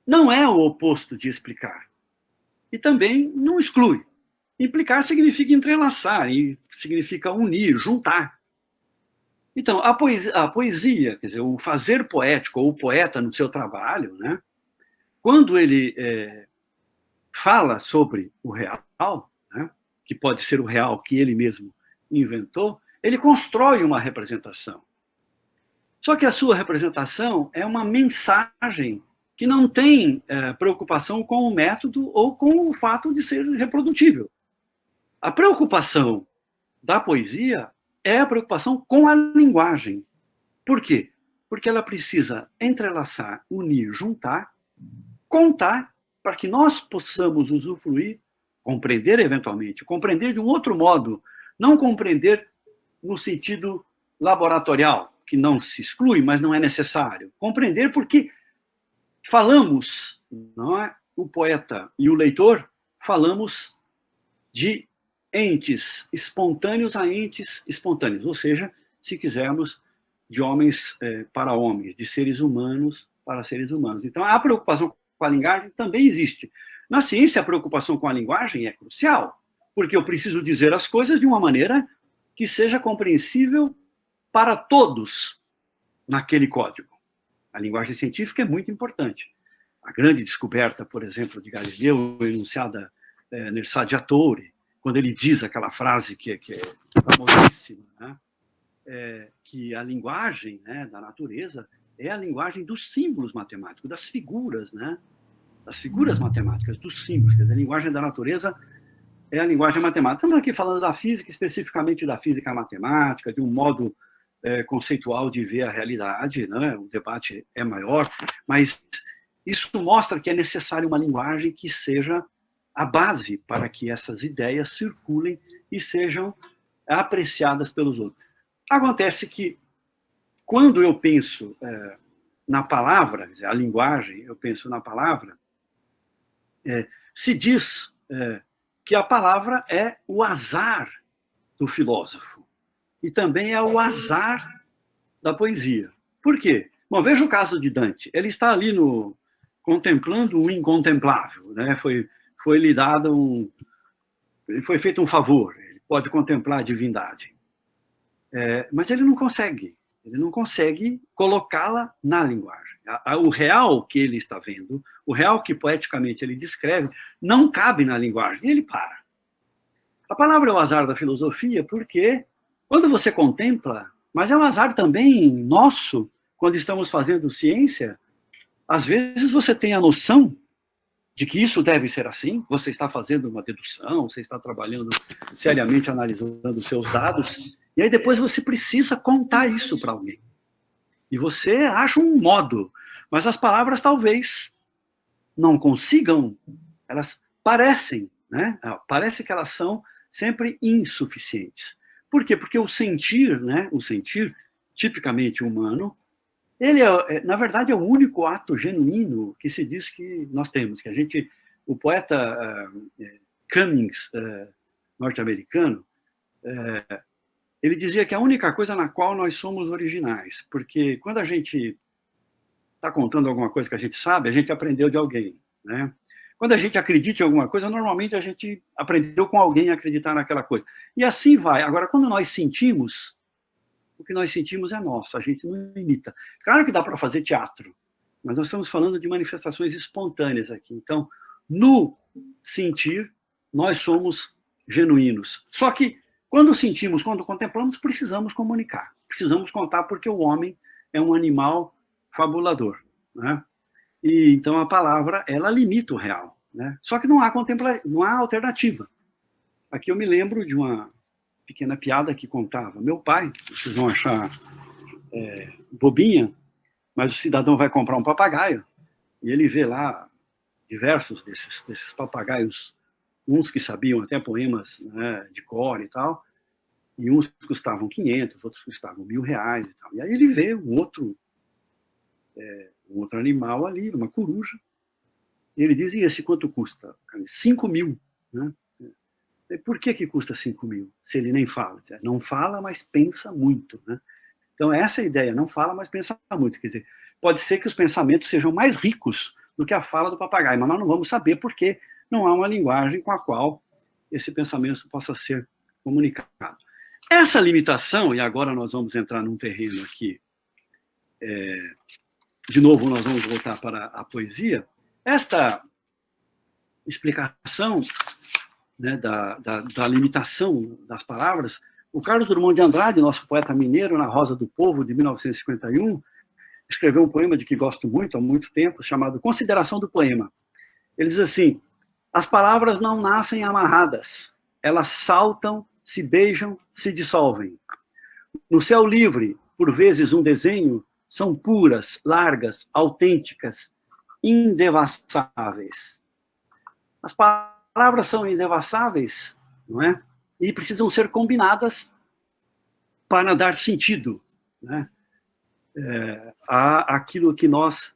não é o oposto de explicar. E também não exclui. Implicar significa entrelaçar, e significa unir, juntar. Então, a poesia, quer dizer, o fazer poético, ou o poeta no seu trabalho, né, quando ele fala sobre o real, né, que pode ser o real que ele mesmo inventou, ele constrói uma representação. Só que a sua representação é uma mensagem que não tem preocupação com o método ou com o fato de ser reprodutível. A preocupação da poesia é a preocupação com a linguagem. Por quê? Porque ela precisa entrelaçar, unir, juntar, contar, para que nós possamos usufruir, compreender eventualmente, compreender de um outro modo, não compreender no sentido laboratorial, que não se exclui, mas não é necessário. Compreender porque falamos, não é? O poeta e o leitor, falamos de entes espontâneos a entes espontâneos, ou seja, se quisermos, de homens para homens, de seres humanos para seres humanos. Então, a preocupação com a linguagem também existe. Na ciência, a preocupação com a linguagem é crucial, porque eu preciso dizer as coisas de uma maneira que seja compreensível para todos naquele código. A linguagem científica é muito importante. A grande descoberta, por exemplo, de Galileu, enunciada nel Saggiatore, quando ele diz aquela frase que é famosíssima, né? Que a linguagem, né, da natureza é a linguagem dos símbolos matemáticos, das figuras, né? Das figuras matemáticas, dos símbolos. Quer dizer, a linguagem da natureza é a linguagem matemática. Estamos aqui falando da física, especificamente da física matemática, de um modo conceitual de ver a realidade, né? O debate é maior, mas isso mostra que é necessário uma linguagem que seja a base para que essas ideias circulem e sejam apreciadas pelos outros. Acontece que, quando eu penso na palavra, a linguagem, eu penso na palavra, se diz que a palavra é o azar do filósofo e também é o azar da poesia. Por quê? Bom, veja o caso de Dante. Ele está ali contemplando o incontemplável, né? Foi-lhe dado foi feito um favor, ele pode contemplar a divindade. Mas ele não consegue colocá-la na linguagem. O real que ele está vendo, o real que poeticamente ele descreve, não cabe na linguagem, e ele para. A palavra é o azar da filosofia porque, quando você contempla, mas é um azar também nosso, quando estamos fazendo ciência, às vezes você tem a noção de que isso deve ser assim, você está fazendo uma dedução, você está trabalhando seriamente, analisando os seus dados, e aí depois você precisa contar isso para alguém. E você acha um modo, mas as palavras talvez não consigam, elas parecem, né? Parece que elas são sempre insuficientes. Por quê? Porque o sentir, né? O sentir tipicamente humano, ele na verdade é o único ato genuíno que se diz que nós temos, que o poeta Cummings, norte-americano, ele dizia que a única coisa na qual nós somos originais, porque quando a gente está contando alguma coisa que a gente sabe, a gente aprendeu de alguém, né? Quando a gente acredita em alguma coisa, normalmente a gente aprendeu com alguém a acreditar naquela coisa. E assim vai. Agora, quando nós sentimos, o que nós sentimos é nosso, a gente não imita. Claro que dá para fazer teatro, mas nós estamos falando de manifestações espontâneas aqui. Então, no sentir, nós somos genuínos. Só que, quando sentimos, quando contemplamos, precisamos comunicar, precisamos contar, porque o homem é um animal fabulador, né? E então a palavra, ela limita o real, né? Só que não há alternativa. Aqui eu me lembro de uma pequena piada que contava. Meu pai, vocês vão achar bobinha, mas o cidadão vai comprar um papagaio e ele vê lá diversos desses papagaios, uns que sabiam até poemas, né, de cor e tal, e uns custavam 500, outros custavam R$1.000 e tal. E aí ele vê um outro animal ali, uma coruja, e ele diz, e esse quanto custa? 5.000, né? E por que custa 5.000, se ele nem fala? Não fala, mas pensa muito, né? Então, essa é a ideia, não fala, mas pensa muito. Quer dizer, pode ser que os pensamentos sejam mais ricos do que a fala do papagaio, mas nós não vamos saber porque não há uma linguagem com a qual esse pensamento possa ser comunicado. Essa limitação, e agora nós vamos entrar num terreno aqui, de novo nós vamos voltar para a poesia, esta explicação, né, da limitação das palavras, o Carlos Drummond de Andrade, nosso poeta mineiro, na Rosa do Povo, de 1951, escreveu um poema de que gosto muito, há muito tempo, chamado Consideração do Poema. Ele diz assim, as palavras não nascem amarradas, elas saltam, se beijam, se dissolvem. No céu livre, por vezes um desenho, são puras, largas, autênticas, indevassáveis. As palavras são indevassáveis, não é? E precisam ser combinadas para dar sentido, né, àquilo que nós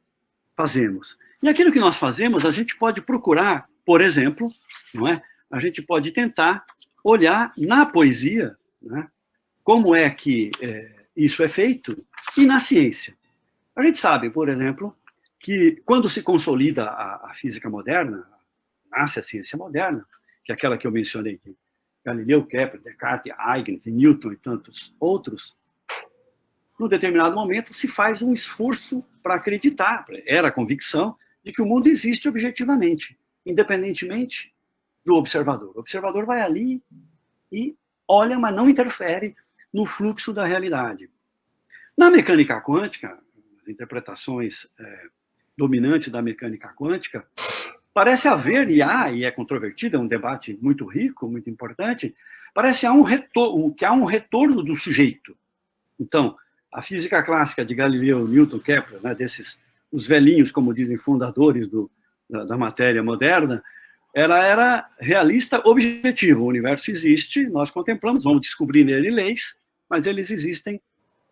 fazemos. E aquilo que nós fazemos, a gente pode procurar, por exemplo, não é? A gente pode tentar olhar na poesia, né, como é que isso é feito, e na ciência. A gente sabe, por exemplo, que quando se consolida a física moderna, nasce a ciência moderna, que é aquela que eu mencionei aqui, Galileu, Kepler, Descartes, Huygens, Newton e tantos outros, num determinado momento se faz um esforço para acreditar, era a convicção de que o mundo existe objetivamente, independentemente do observador. O observador vai ali e olha, mas não interfere no fluxo da realidade. Na mecânica quântica, as interpretações dominantes da mecânica quântica, parece haver, e é controvertido, é um debate muito rico, muito importante, parece que há um retorno do sujeito. Então, a física clássica de Galileu, Newton, Kepler, né, os velhinhos, como dizem, fundadores da matéria moderna, ela era realista objetiva. O universo existe, nós contemplamos, vamos descobrir nele leis, mas eles existem,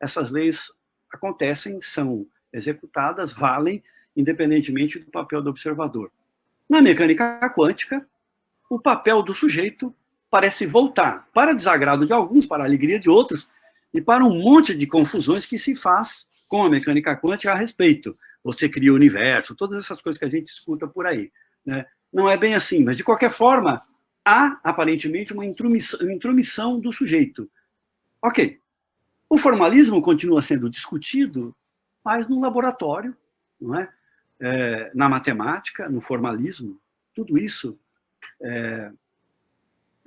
essas leis acontecem, são executadas, valem, independentemente do papel do observador. Na mecânica quântica, o papel do sujeito parece voltar, para desagrado de alguns, para alegria de outros, e para um monte de confusões que se faz com a mecânica quântica a respeito. Você cria o universo, todas essas coisas que a gente escuta por aí, né? Não é bem assim, mas de qualquer forma, há aparentemente uma intromissão do sujeito. Ok, o formalismo continua sendo discutido, mas no laboratório, não é? Na matemática, no formalismo, tudo isso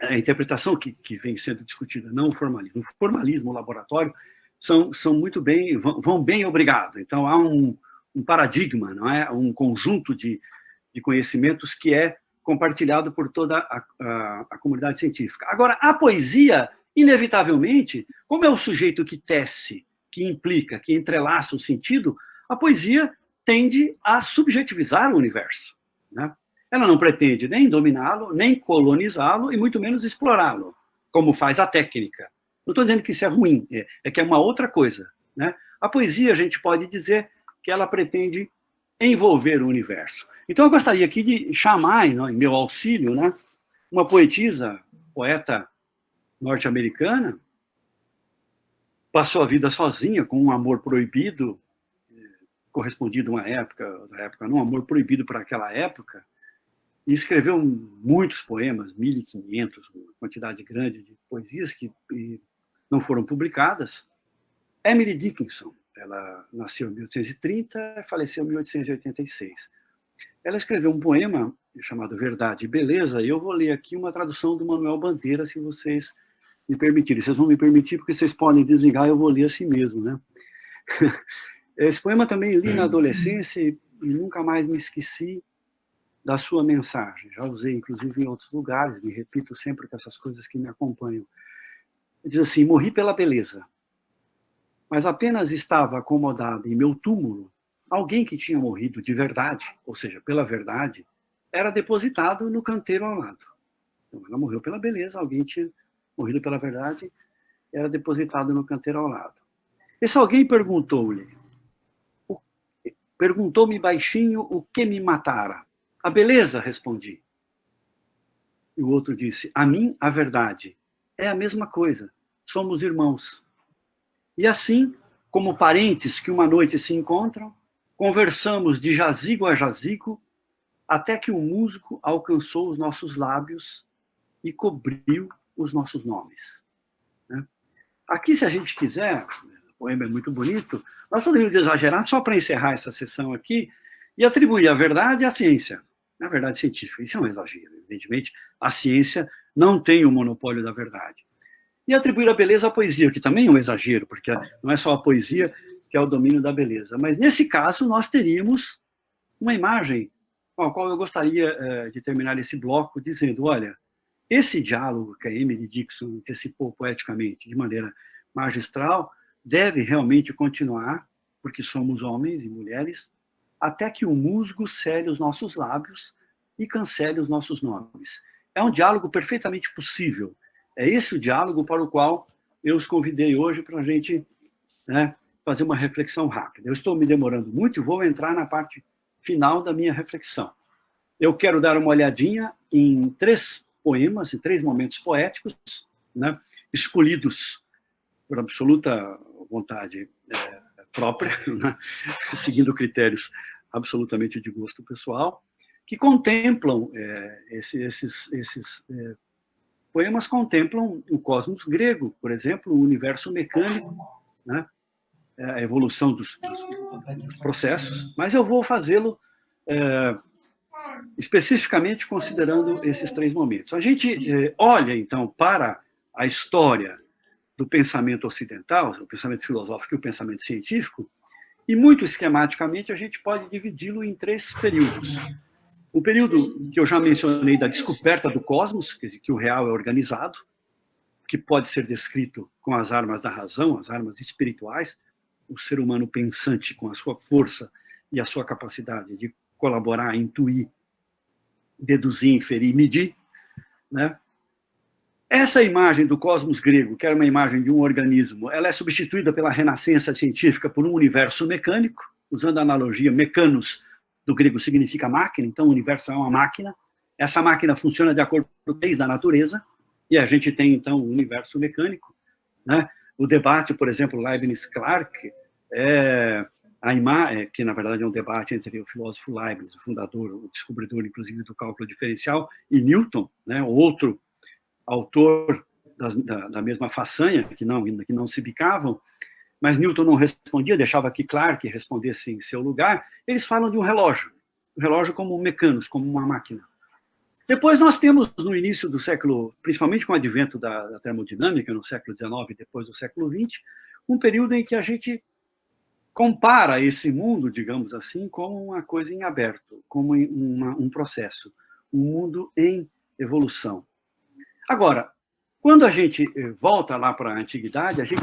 a interpretação que vem sendo discutida, não o formalismo. O formalismo, o laboratório, são muito bem, vão bem obrigado. Então, há um paradigma, não é? Um conjunto de conhecimentos que é compartilhado por toda a comunidade científica. Agora, a poesia, inevitavelmente, como é o sujeito que tece, que implica, que entrelaça o sentido, a poesia tende a subjetivizar o universo, né? Ela não pretende nem dominá-lo, nem colonizá-lo, e muito menos explorá-lo, como faz a técnica. Não estou dizendo que isso é ruim, é que é uma outra coisa, né? A poesia, a gente pode dizer que ela pretende envolver o universo. Então, eu gostaria aqui de chamar, em meu auxílio, né, uma poetisa, poeta norte-americana, passou a vida sozinha, com um amor proibido, correspondido a uma época, não, um amor proibido para aquela época, e escreveu muitos poemas, 1.500, uma quantidade grande de poesias que não foram publicadas. Emily Dickinson, ela nasceu em 1830 e faleceu em 1886. Ela escreveu um poema chamado Verdade e Beleza, e eu vou ler aqui uma tradução do Manuel Bandeira, se vocês me permitirem. Vocês vão me permitir, porque vocês podem desligar, eu vou ler assim mesmo, né? Esse poema também li na adolescência e nunca mais me esqueci da sua mensagem. Já usei, inclusive, em outros lugares, me repito sempre com essas coisas que me acompanham. Diz assim: morri pela beleza, mas apenas estava acomodado em meu túmulo alguém que tinha morrido de verdade, ou seja, pela verdade, era depositado no canteiro ao lado. Então, ela morreu pela beleza, alguém tinha morrido pela verdade, era depositado no canteiro ao lado. Esse alguém perguntou-me baixinho o que me matara. A beleza, respondi. E o outro disse: a mim, a verdade. É a mesma coisa. Somos irmãos. E assim, como parentes que uma noite se encontram, conversamos de jazigo a jazigo, até que o musgo alcançou os nossos lábios e cobriu os nossos nomes. Aqui, se a gente quiser, o poema é muito bonito, nós poderíamos exagerar só para encerrar essa sessão aqui e atribuir a verdade à ciência, a verdade científica. Isso é um exagero, evidentemente. A ciência não tem o monopólio da verdade. E atribuir a beleza à poesia, que também é um exagero, porque não é só a poesia que é o domínio da beleza. Mas, nesse caso, nós teríamos uma imagem com a qual eu gostaria de terminar esse bloco dizendo: olha, esse diálogo que a Emily Dickinson antecipou poeticamente, de maneira magistral, deve realmente continuar, porque somos homens e mulheres, até que o musgo cele os nossos lábios e cancele os nossos nomes. É um diálogo perfeitamente possível. É esse o diálogo para o qual eu os convidei hoje para a gente, né, fazer uma reflexão rápida. Eu estou me demorando muito e vou entrar na parte final da minha reflexão. Eu quero dar uma olhadinha em 3 poemas, em 3 momentos poéticos, né, escolhidos por absoluta vontade própria, né, seguindo critérios absolutamente de gosto pessoal, que contemplam, esses poemas contemplam o cosmos grego, por exemplo, o universo mecânico, né, a evolução dos processos, mas eu vou fazê-lo especificamente considerando esses 3 momentos. A gente olha, então, para a história do pensamento ocidental, o pensamento filosófico e o pensamento científico, e muito esquematicamente a gente pode dividi-lo em 3 períodos. O período que eu já mencionei da descoberta do cosmos, que o real é organizado, que pode ser descrito com as armas da razão, as armas espirituais, o ser humano pensante com a sua força e a sua capacidade de colaborar, intuir, deduzir, inferir, medir, né? Essa imagem do cosmos grego, que era uma imagem de um organismo, ela é substituída pela renascença científica por um universo mecânico, usando a analogia mecanos do grego significa máquina, então o universo é uma máquina. Essa máquina funciona de acordo com as leis da natureza, e a gente tem, então, o universo mecânico, né? O debate, por exemplo, Leibniz-Clarke, que na verdade é um debate entre o filósofo Leibniz, o fundador, o descobridor, inclusive, do cálculo diferencial, e Newton, né, outro autor da mesma façanha, que não se bicavam, mas Newton não respondia, deixava que Clarke respondesse em seu lugar. Eles falam de um relógio como um mecanos, como uma máquina. Depois nós temos, no início do século, principalmente com o advento da termodinâmica, no século XIX, depois do século XX, um período em que a gente compara esse mundo, digamos assim, como uma coisa em aberto, como um processo, um mundo em evolução. Agora, quando a gente volta lá para a antiguidade, a gente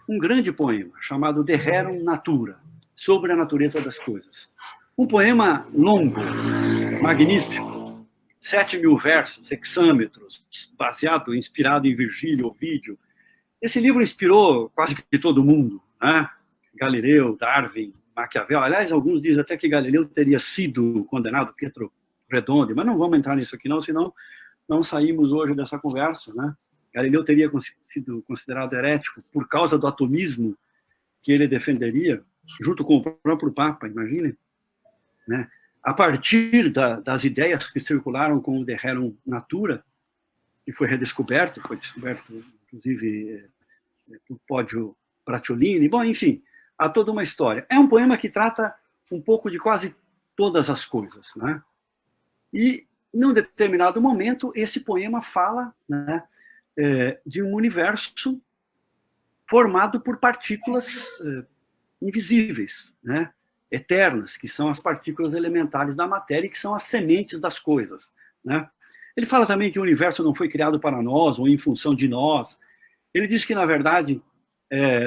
um grande poema chamado De Rerum Natura, sobre a natureza das coisas. Um poema longo, magnífico, 7.000 versos, hexâmetros, inspirado em Virgílio, Ovídio. Esse livro inspirou quase que todo mundo, né? Galileu, Darwin, Maquiavel. Aliás, alguns dizem até que Galileu teria sido condenado, Pietro Redondo, mas não vamos entrar nisso aqui não, senão não saímos hoje dessa conversa, né? Galileu teria sido considerado herético por causa do atomismo que ele defenderia, junto com o próprio Papa, imaginem, né? A partir das ideias que circularam com o De Rerum Natura, que foi descoberto, inclusive, por Poggio Bracciolini, bom, enfim, há toda uma história. É um poema que trata um pouco de quase todas as coisas, né? E, num determinado momento, esse poema fala, né, de um universo formado por partículas invisíveis, né? Eternas, que são as partículas elementares da matéria e que são as sementes das coisas, né? Ele fala também que o universo não foi criado para nós ou em função de nós. Ele diz que, na verdade,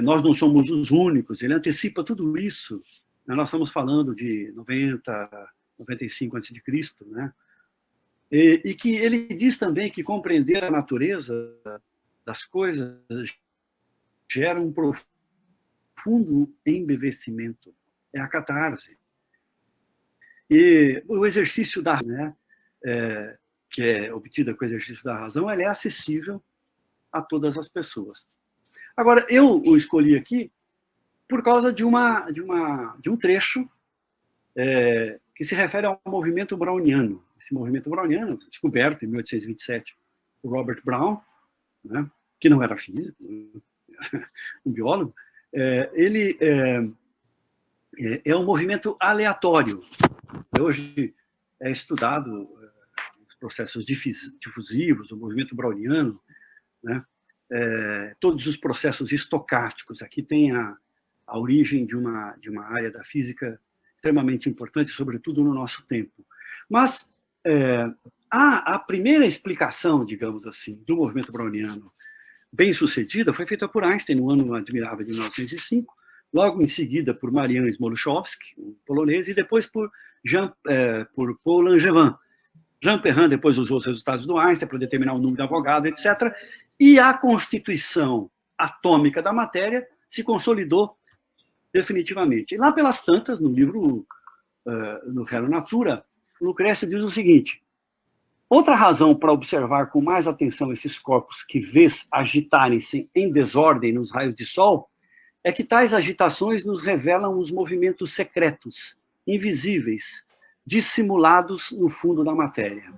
nós não somos os únicos. Ele antecipa tudo isso. Nós estamos falando de 90, 95 a.C., né? E que ele diz também que compreender a natureza das coisas gera um profundo embevecimento. É a catarse. E o exercício da, né, que é obtida com o exercício da razão, ela é acessível a todas as pessoas. Agora, eu o escolhi aqui por causa de um trecho que se refere ao movimento browniano. Esse movimento browniano, descoberto em 1827 por Robert Brown, né, que não era físico, um biólogo, ele é um movimento aleatório. Hoje é estudado os processos difusivos, o movimento browniano, né, todos os processos estocásticos. Aqui tem a origem de uma área da física extremamente importante, sobretudo no nosso tempo. Mas a primeira explicação, digamos assim, do movimento browniano bem-sucedida foi feita por Einstein no ano admirável de 1905, logo em seguida por Marian Smoluchowski, um polonês, e depois por Paul Langevin. Jean Perrin depois usou os resultados do Einstein para determinar o número de Avogadro, etc. E a constituição atômica da matéria se consolidou definitivamente. E lá pelas tantas, no livro no Rerum Natura, Lucrécio diz o seguinte: outra razão para observar com mais atenção esses corpos que vês agitarem-se em desordem nos raios de sol é que tais agitações nos revelam os movimentos secretos, invisíveis, dissimulados no fundo da matéria.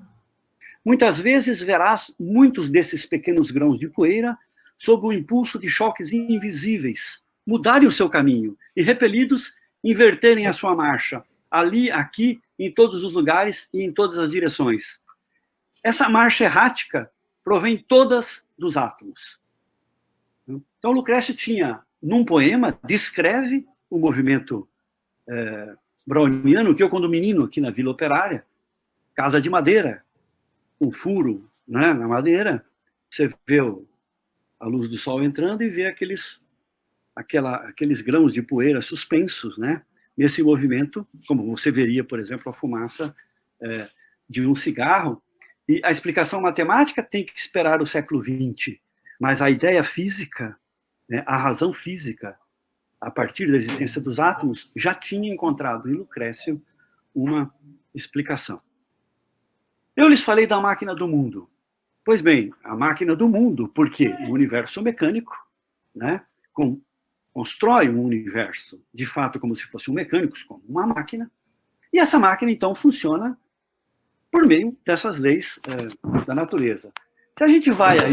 Muitas vezes verás muitos desses pequenos grãos de poeira, sob o impulso de choques invisíveis, mudarem o seu caminho e, repelidos, inverterem a sua marcha, ali, aqui, em todos os lugares e em todas as direções. Essa marcha errática provém todas dos átomos. Então, Lucrécio tinha, num poema, descreve o movimento browniano, que eu, quando menino, aqui na Vila Operária, casa de madeira, um furo, né, na madeira, você vê a luz do sol entrando e vê aqueles grãos de poeira suspensos, né, nesse movimento, como você veria, por exemplo, a fumaça de um cigarro. E a explicação matemática tem que esperar o século XX, mas a ideia física, né, a razão física, a partir da existência dos átomos, já tinha encontrado em Lucrécio uma explicação. Eu lhes falei da máquina do mundo. Pois bem, a máquina do mundo, porque o universo mecânico, né, constrói um universo, de fato, como se fosse um mecânico, como uma máquina, e essa máquina, então, funciona por meio dessas leis da natureza. Se a gente vai aí,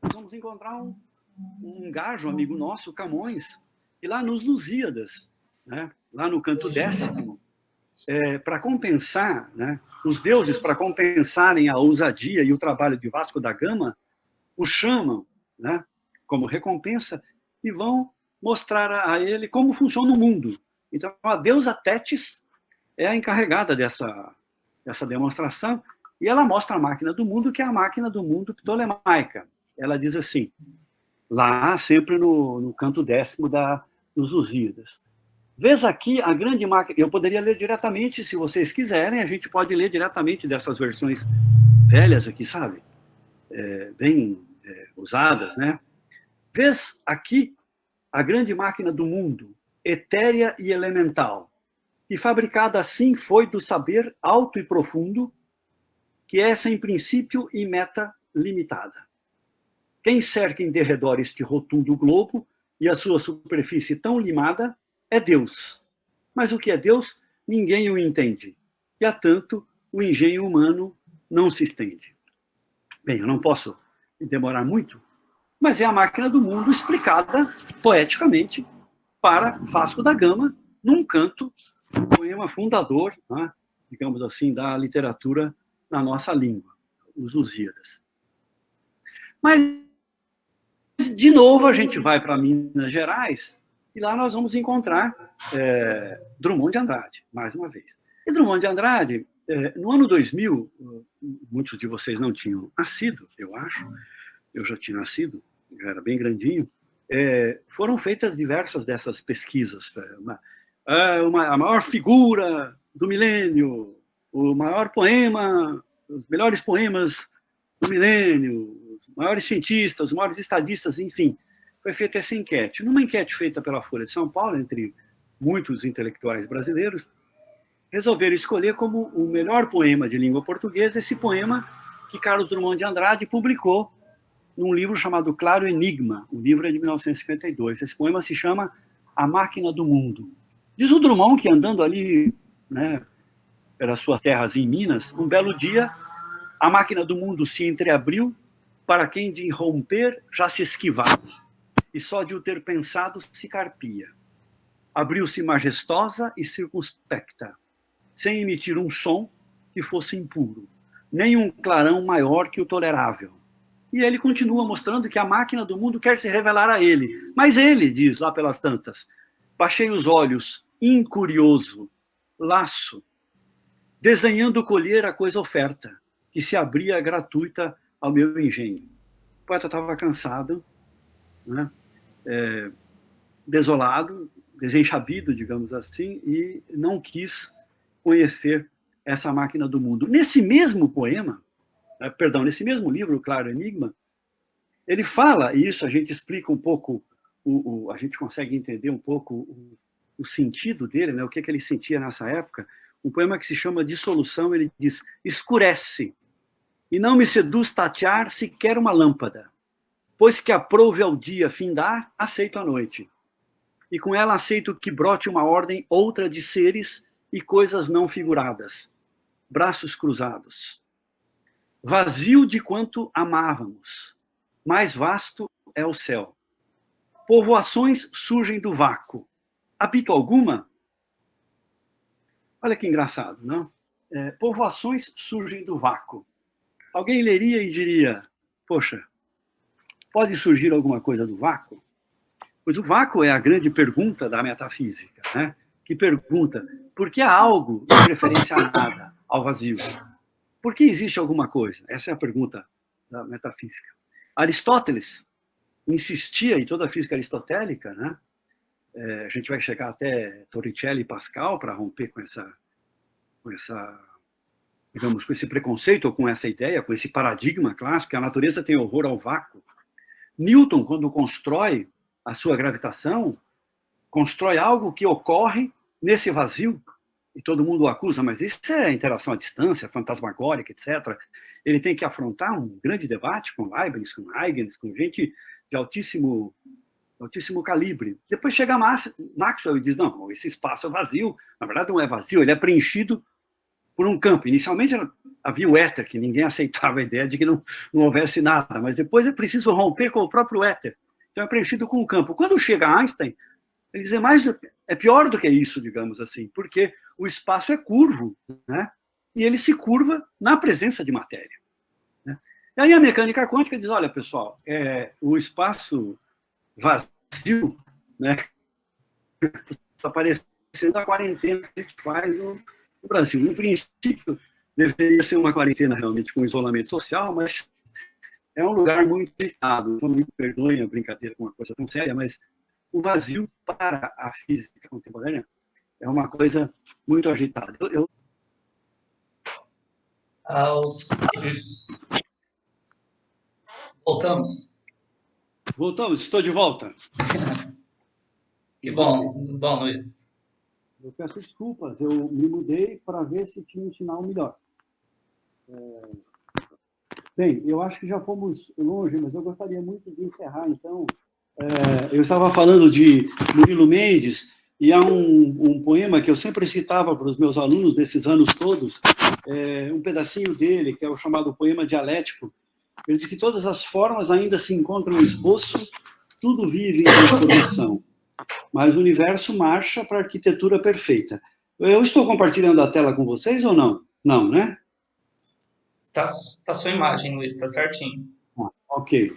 nós vamos encontrar um gajo, amigo nosso, Camões, e lá nos Lusíadas, né, lá no canto 10º, para compensar, né, os deuses, para compensarem a ousadia e o trabalho de Vasco da Gama, o chamam, né, como recompensa e vão mostrar a ele como funciona o mundo. Então, a deusa Tétis é a encarregada dessa demonstração e ela mostra a máquina do mundo, que é a máquina do mundo ptolemaica. Ela diz assim, lá sempre no canto 10º dos Lusíadas. Vês aqui a grande máquina... Eu poderia ler diretamente, se vocês quiserem, a gente pode ler diretamente dessas versões velhas aqui, sabe? Bem usadas, né? Vês aqui a grande máquina do mundo, etérea e elemental, e fabricada assim foi do saber alto e profundo, que é sem princípio e meta limitada. Quem cerca em derredor este rotundo globo e a sua superfície tão limada é Deus. Mas o que é Deus, ninguém o entende. E, há tanto, o engenho humano não se estende. Bem, eu não posso demorar muito, mas é a máquina do mundo explicada poeticamente para Vasco da Gama, num canto, um poema fundador, né, digamos assim, da literatura na nossa língua, os Lusíadas. Mas de novo, a gente vai para Minas Gerais e lá nós vamos encontrar Drummond de Andrade, mais uma vez. E Drummond de Andrade, no ano 2000, muitos de vocês não tinham nascido, eu acho, eu já tinha nascido, já era bem grandinho, foram feitas diversas dessas pesquisas. A maior figura do milênio, o maior poema, os melhores poemas do milênio, os maiores cientistas, os maiores estadistas, enfim. Foi feita essa enquete. Numa enquete feita pela Folha de São Paulo, entre muitos intelectuais brasileiros, resolveram escolher como o melhor poema de língua portuguesa esse poema que Carlos Drummond de Andrade publicou num livro chamado Claro Enigma. O livro é de 1952. Esse poema se chama A Máquina do Mundo. Diz o Drummond que andando ali, né, pelas suas terras em Minas, um belo dia, a máquina do mundo se entreabriu para quem de romper já se esquivava, e só de o ter pensado se carpia. Abriu-se majestosa e circunspecta, sem emitir um som que fosse impuro, nem um clarão maior que o tolerável. E ele continua mostrando que a máquina do mundo quer se revelar a ele. Mas ele, diz lá pelas tantas, baixei os olhos, incurioso, laço, desenhando colher a coisa oferta, que se abria gratuita ao meu engenho. O poeta estava cansado, né? Desolado, desenchabido, digamos assim, e não quis conhecer essa máquina do mundo. Nesse mesmo poema, nesse mesmo livro, O Claro Enigma, ele fala, e isso a gente explica um pouco, a gente consegue entender um pouco o sentido dele, né? O que ele sentia nessa época. Um poema que se chama Dissolução, ele diz: escurece, e não me seduz tatear sequer uma lâmpada, pois que aprouve ao dia findar, aceito a noite. E com ela aceito que brote uma ordem outra de seres e coisas não figuradas, braços cruzados. Vazio de quanto amávamos, mais vasto é o céu. Povoações surgem do vácuo. Habito alguma? Olha que engraçado, não? Povoações surgem do vácuo. Alguém leria e diria, poxa, pode surgir alguma coisa do vácuo? Pois o vácuo é a grande pergunta da metafísica, né? Que pergunta, por que há algo em referência a nada, ao vazio? Por que existe alguma coisa? Essa é a pergunta da metafísica. Aristóteles insistia, em toda a física aristotélica, né? A gente vai chegar até Torricelli e Pascal para romper com digamos, com esse preconceito, ou com essa ideia, com esse paradigma clássico, que a natureza tem horror ao vácuo. Newton, quando constrói a sua gravitação, constrói algo que ocorre nesse vazio, e todo mundo o acusa, mas isso é interação à distância, fantasmagórica, etc. Ele tem que afrontar um grande debate com Leibniz, com Huygens, com gente de altíssimo calibre. Depois chega Maxwell e diz, não, esse espaço é vazio, na verdade não é vazio, ele é preenchido por um campo. Inicialmente havia o éter, que ninguém aceitava a ideia de que não houvesse nada, mas depois é preciso romper com o próprio éter. Então é preenchido com um campo. Quando chega Einstein, ele diz, é pior do que isso, digamos assim, porque o espaço é curvo, né? E ele se curva na presença de matéria. Né? E aí a mecânica quântica diz, olha, pessoal, o espaço vazio, né? Está parecendo a quarentena que a gente faz no Brasil. No princípio, deveria ser uma quarentena realmente com isolamento social, mas é um lugar muito limitado. Então, me perdoem a brincadeira com uma coisa tão séria, mas o vazio para a física contemporânea é uma coisa muito agitada. Voltamos, estou de volta. Que bom, Luiz. Eu peço desculpas, eu me mudei para ver se tinha um sinal melhor. Bem, eu acho que já fomos longe, mas eu gostaria muito de encerrar, então. Eu estava falando de Murilo Mendes, e há um poema que eu sempre citava para os meus alunos desses anos todos, um pedacinho dele, que é o chamado poema dialético. Ele diz que todas as formas ainda se encontram no esboço, tudo vive em transformação, mas o universo marcha para a arquitetura perfeita. Eu estou compartilhando a tela com vocês ou não? Não, né? Tá sua imagem, Luiz, está certinho. Ok.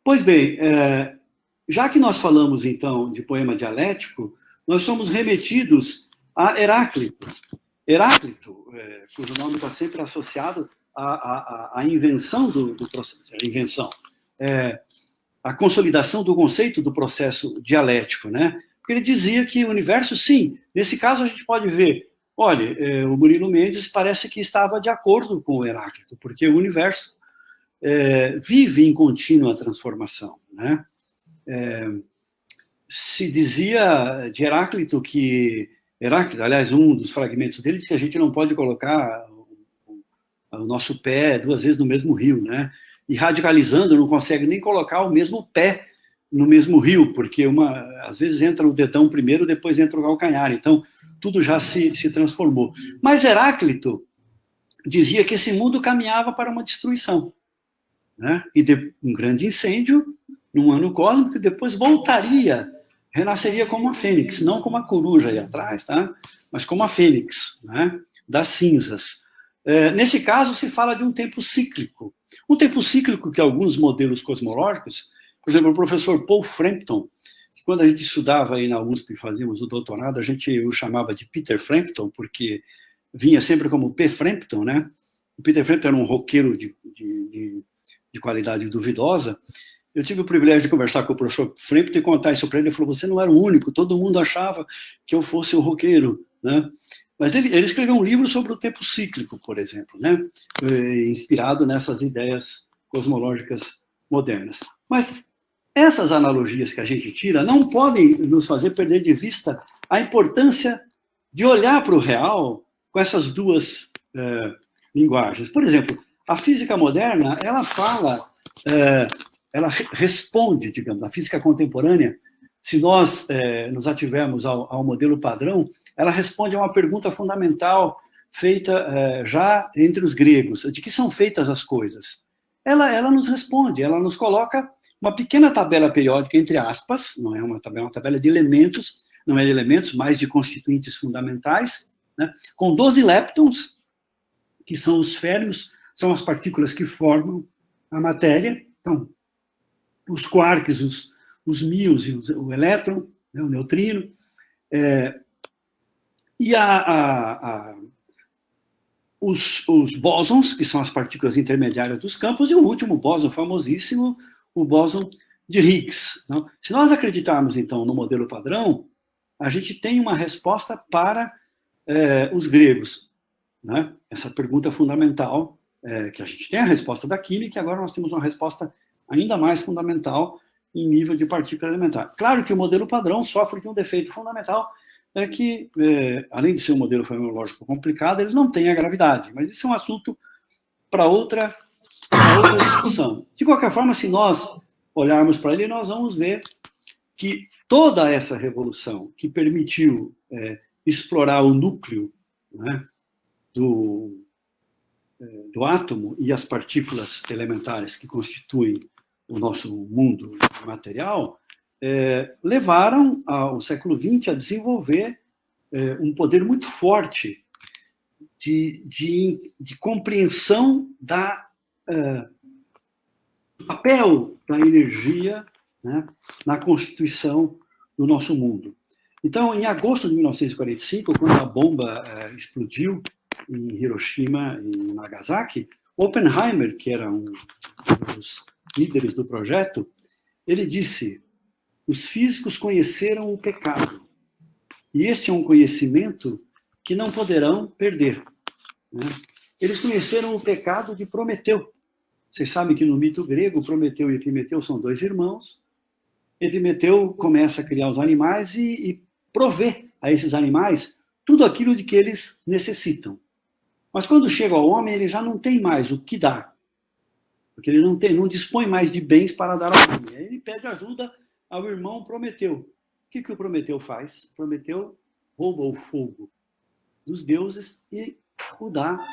Pois bem, já que nós falamos, então, de poema dialético, nós somos remetidos a Heráclito. Heráclito, cujo nome está sempre associado à invenção do processo, a consolidação do conceito do processo dialético, né? Porque ele dizia que o universo, sim, nesse caso a gente pode ver, olha, o Murilo Mendes parece que estava de acordo com o Heráclito, porque o universo vive em contínua transformação, né? Se dizia de Heráclito que... Heráclito, aliás, um dos fragmentos dele diz que a gente não pode colocar o nosso pé 2 vezes no mesmo rio, né? E radicalizando, não consegue nem colocar o mesmo pé no mesmo rio, porque às vezes entra o dedão primeiro, depois entra o calcanhar. Então, tudo já se transformou. Mas Heráclito dizia que esse mundo caminhava para uma destruição, né? E um grande incêndio, num ano cósmico, que depois voltaria, renasceria como a fênix, não como a coruja aí atrás, tá? Mas como a fênix, né? Das cinzas. Nesse caso, se fala de um tempo cíclico. Um tempo cíclico que alguns modelos cosmológicos, por exemplo, o professor Paul Frampton, que quando a gente estudava aí na USP e fazíamos o doutorado, a gente o chamava de Peter Frampton, porque vinha sempre como P. Frampton, né? O Peter Frampton era um roqueiro de qualidade duvidosa. Eu tive o privilégio de conversar com o professor Frampton e contar isso para ele. Ele falou, você não era o único, todo mundo achava que eu fosse o roqueiro, né? Mas ele escreveu um livro sobre o tempo cíclico, por exemplo, né? Inspirado nessas ideias cosmológicas modernas. Mas essas analogias que a gente tira não podem nos fazer perder de vista a importância de olhar para o real com essas duas linguagens. Por exemplo, a física moderna, ela fala, ela responde, digamos, a física contemporânea, se nós nos ativermos ao modelo padrão, ela responde a uma pergunta fundamental feita já entre os gregos. De que são feitas as coisas? Ela nos responde, ela nos coloca uma pequena tabela periódica, entre aspas, não é uma tabela de elementos, não é de elementos, mas de constituintes fundamentais, né, com 12 leptons, que são os férmions, são as partículas que formam a matéria. Então, os quarks, os míons e o elétron, né, o neutrino, e os bósons, que são as partículas intermediárias dos campos, e o último bóson famosíssimo, o bóson de Higgs. Não? Se nós acreditarmos, então, no modelo padrão, a gente tem uma resposta para os gregos. Né? Essa pergunta fundamental, que a gente tem a resposta da química, e agora nós temos uma resposta ainda mais fundamental em nível de partícula elementar. Claro que o modelo padrão sofre de um defeito fundamental, que, além de ser um modelo fenomenológico complicado, ele não tem a gravidade, mas isso é um assunto para outra discussão. De qualquer forma, se nós olharmos para ele, nós vamos ver que toda essa revolução que permitiu explorar o núcleo, né, do átomo e as partículas elementares que constituem o nosso mundo material, levaram ao século XX a desenvolver um poder muito forte de compreensão do papel da energia, né, na constituição do nosso mundo. Então, em agosto de 1945, quando a bomba explodiu em Hiroshima e Nagasaki, Oppenheimer, que era um dos líderes do projeto, ele disse: os físicos conheceram o pecado, e este é um conhecimento que não poderão perder. Né? Eles conheceram o pecado de Prometeu. Vocês sabem que no mito grego, Prometeu e Epimeteu são 2 irmãos. Epimeteu começa a criar os animais e provê a esses animais tudo aquilo de que eles necessitam. Mas quando chega ao homem, ele já não tem mais o que dar, porque ele não dispõe mais de bens para dar ao homem. Aí ele pede ajuda ao irmão Prometeu. O que o Prometeu faz? Prometeu rouba o fogo dos deuses e o dá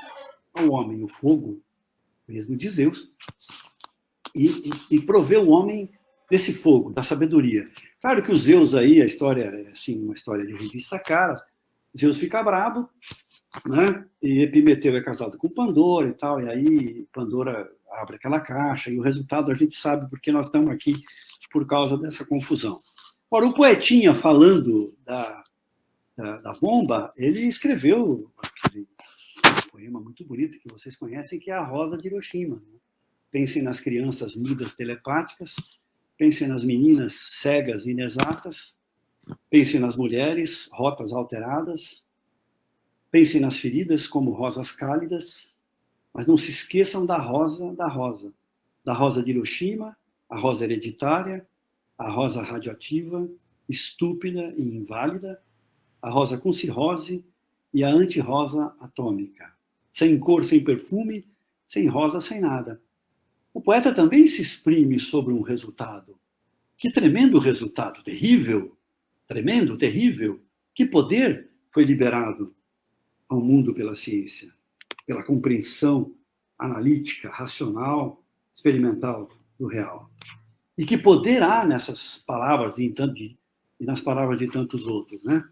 ao homem, o fogo mesmo de Zeus, e provê o homem desse fogo, da sabedoria. Claro que o Zeus aí, a história é assim, uma história de revista cara, Zeus fica bravo né? E Epimeteu é casado com Pandora e tal, e aí Pandora abre aquela caixa, e o resultado a gente sabe porque nós estamos aqui por causa dessa confusão. Ora, o poetinha falando da bomba, ele escreveu aquele poema muito bonito que vocês conhecem, que é a Rosa de Hiroshima. Pensem nas crianças mudas telepáticas, pensem nas meninas cegas e inexatas, pensem nas mulheres rotas alteradas, pensem nas feridas como rosas cálidas, mas não se esqueçam da rosa, da rosa de Hiroshima, a rosa hereditária, a rosa radioativa, estúpida e inválida, a rosa com cirrose e a anti-rosa atômica. Sem cor, sem perfume, sem rosa, sem nada. O poeta também se exprime sobre um resultado. Que tremendo resultado, terrível, tremendo, terrível. Que poder foi liberado ao mundo pela ciência, pela compreensão analítica, racional, experimental do real. E que poder há nessas palavras e nas palavras de tantos outros, né?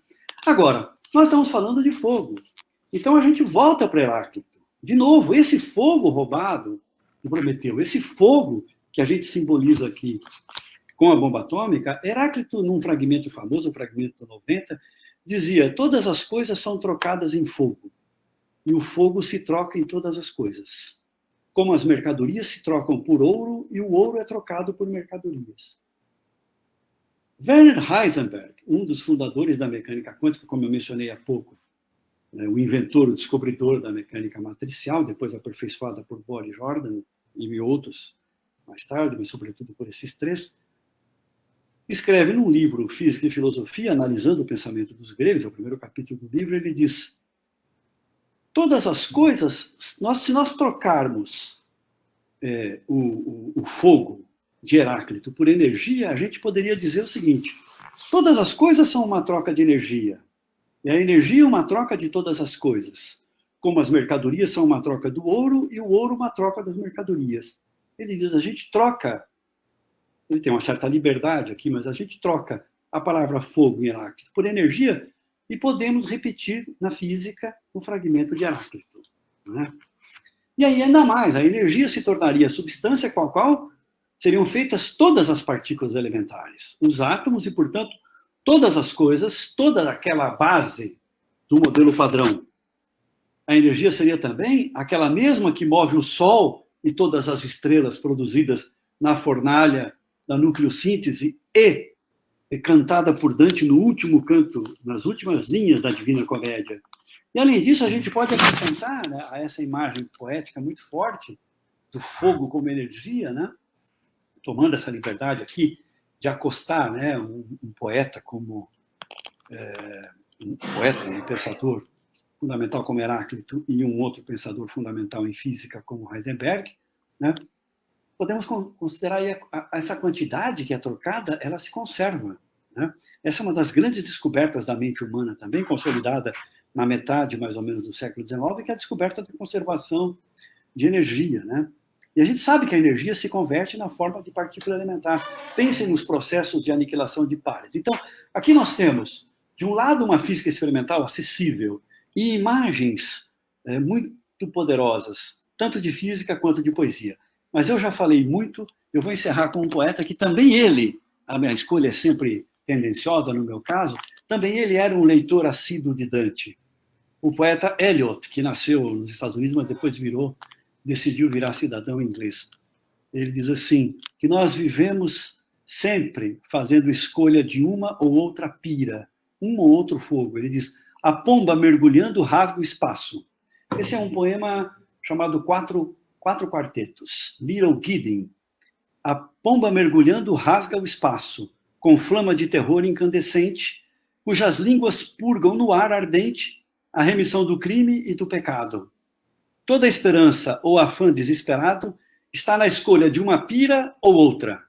Agora, nós estamos falando de fogo. Então a gente volta para Heráclito. De novo, esse fogo roubado de Prometeu, esse fogo que a gente simboliza aqui com a bomba atômica, Heráclito, num fragmento famoso, o fragmento 90, dizia: todas as coisas são trocadas em fogo, e o fogo se troca em todas as coisas. Como as mercadorias se trocam por ouro, e o ouro é trocado por mercadorias. Werner Heisenberg, um dos fundadores da mecânica quântica, como eu mencionei há pouco, o inventor, o descobridor da mecânica matricial, depois aperfeiçoada por Bohr Jordan e outros mais tarde, mas sobretudo por esses três, escreve num livro Física e Filosofia, analisando o pensamento dos gregos, é o primeiro capítulo do livro, ele diz: todas as coisas, se nós trocarmos o fogo de Heráclito por energia, a gente poderia dizer o seguinte: todas as coisas são uma troca de energia, e a energia é uma troca de todas as coisas, como as mercadorias são uma troca do ouro, e o ouro uma troca das mercadorias. Ele diz, a gente troca, ele tem uma certa liberdade aqui, mas a gente troca a palavra fogo em Heráclito por energia, e podemos repetir na física o fragmento de Heráclito, né? E aí, ainda mais, a energia se tornaria a substância com a qual seriam feitas todas as partículas elementares, os átomos e, portanto, todas as coisas, toda aquela base do modelo padrão. A energia seria também aquela mesma que move o Sol e todas as estrelas produzidas na fornalha da nucleossíntese e cantada por Dante no último canto, nas últimas linhas da Divina Comédia. E, além disso, a gente pode acrescentar, né, a essa imagem poética muito forte do fogo como energia, né, tomando essa liberdade aqui de acostar, né, um poeta como um pensador fundamental como Heráclito e um outro pensador fundamental em física como Heisenberg, né, podemos considerar aí essa quantidade que é trocada, ela se conserva, né? Essa é uma das grandes descobertas da mente humana também, consolidada na metade, mais ou menos, do século XIX, que é a descoberta da conservação de energia, né? E a gente sabe que a energia se converte na forma de partícula elementar. Pensem nos processos de aniquilação de pares. Então, aqui nós temos, de um lado, uma física experimental acessível e imagens muito poderosas, tanto de física quanto de poesia. Mas eu já falei muito, eu vou encerrar com um poeta que também ele, a minha escolha é sempre tendenciosa no meu caso, também ele era um leitor assíduo de Dante. O poeta Eliot, que nasceu nos Estados Unidos, mas depois decidiu virar cidadão inglês. Ele diz assim, que nós vivemos sempre fazendo escolha de uma ou outra pira, um ou outro fogo. Ele diz, a pomba mergulhando rasga o espaço. Esse é um poema chamado Quatro Quartetos, Little Gidding. A pomba mergulhando rasga o espaço, com flama de terror incandescente, cujas línguas purgam no ar ardente a remissão do crime e do pecado. Toda esperança ou afã desesperado está na escolha de uma pira ou outra,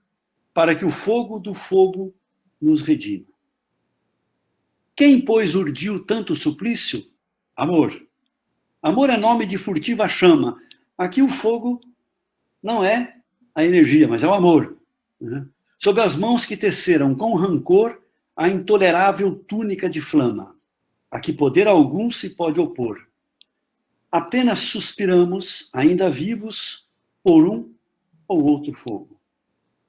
para que o fogo do fogo nos redima. Quem, pois, urdiu tanto suplício? Amor. Amor é nome de furtiva chama. Aqui o fogo não é a energia, mas é o amor, né? Sob as mãos que teceram com rancor a intolerável túnica de flama, a que poder algum se pode opor. apenas suspiramos, ainda vivos, por um ou outro fogo.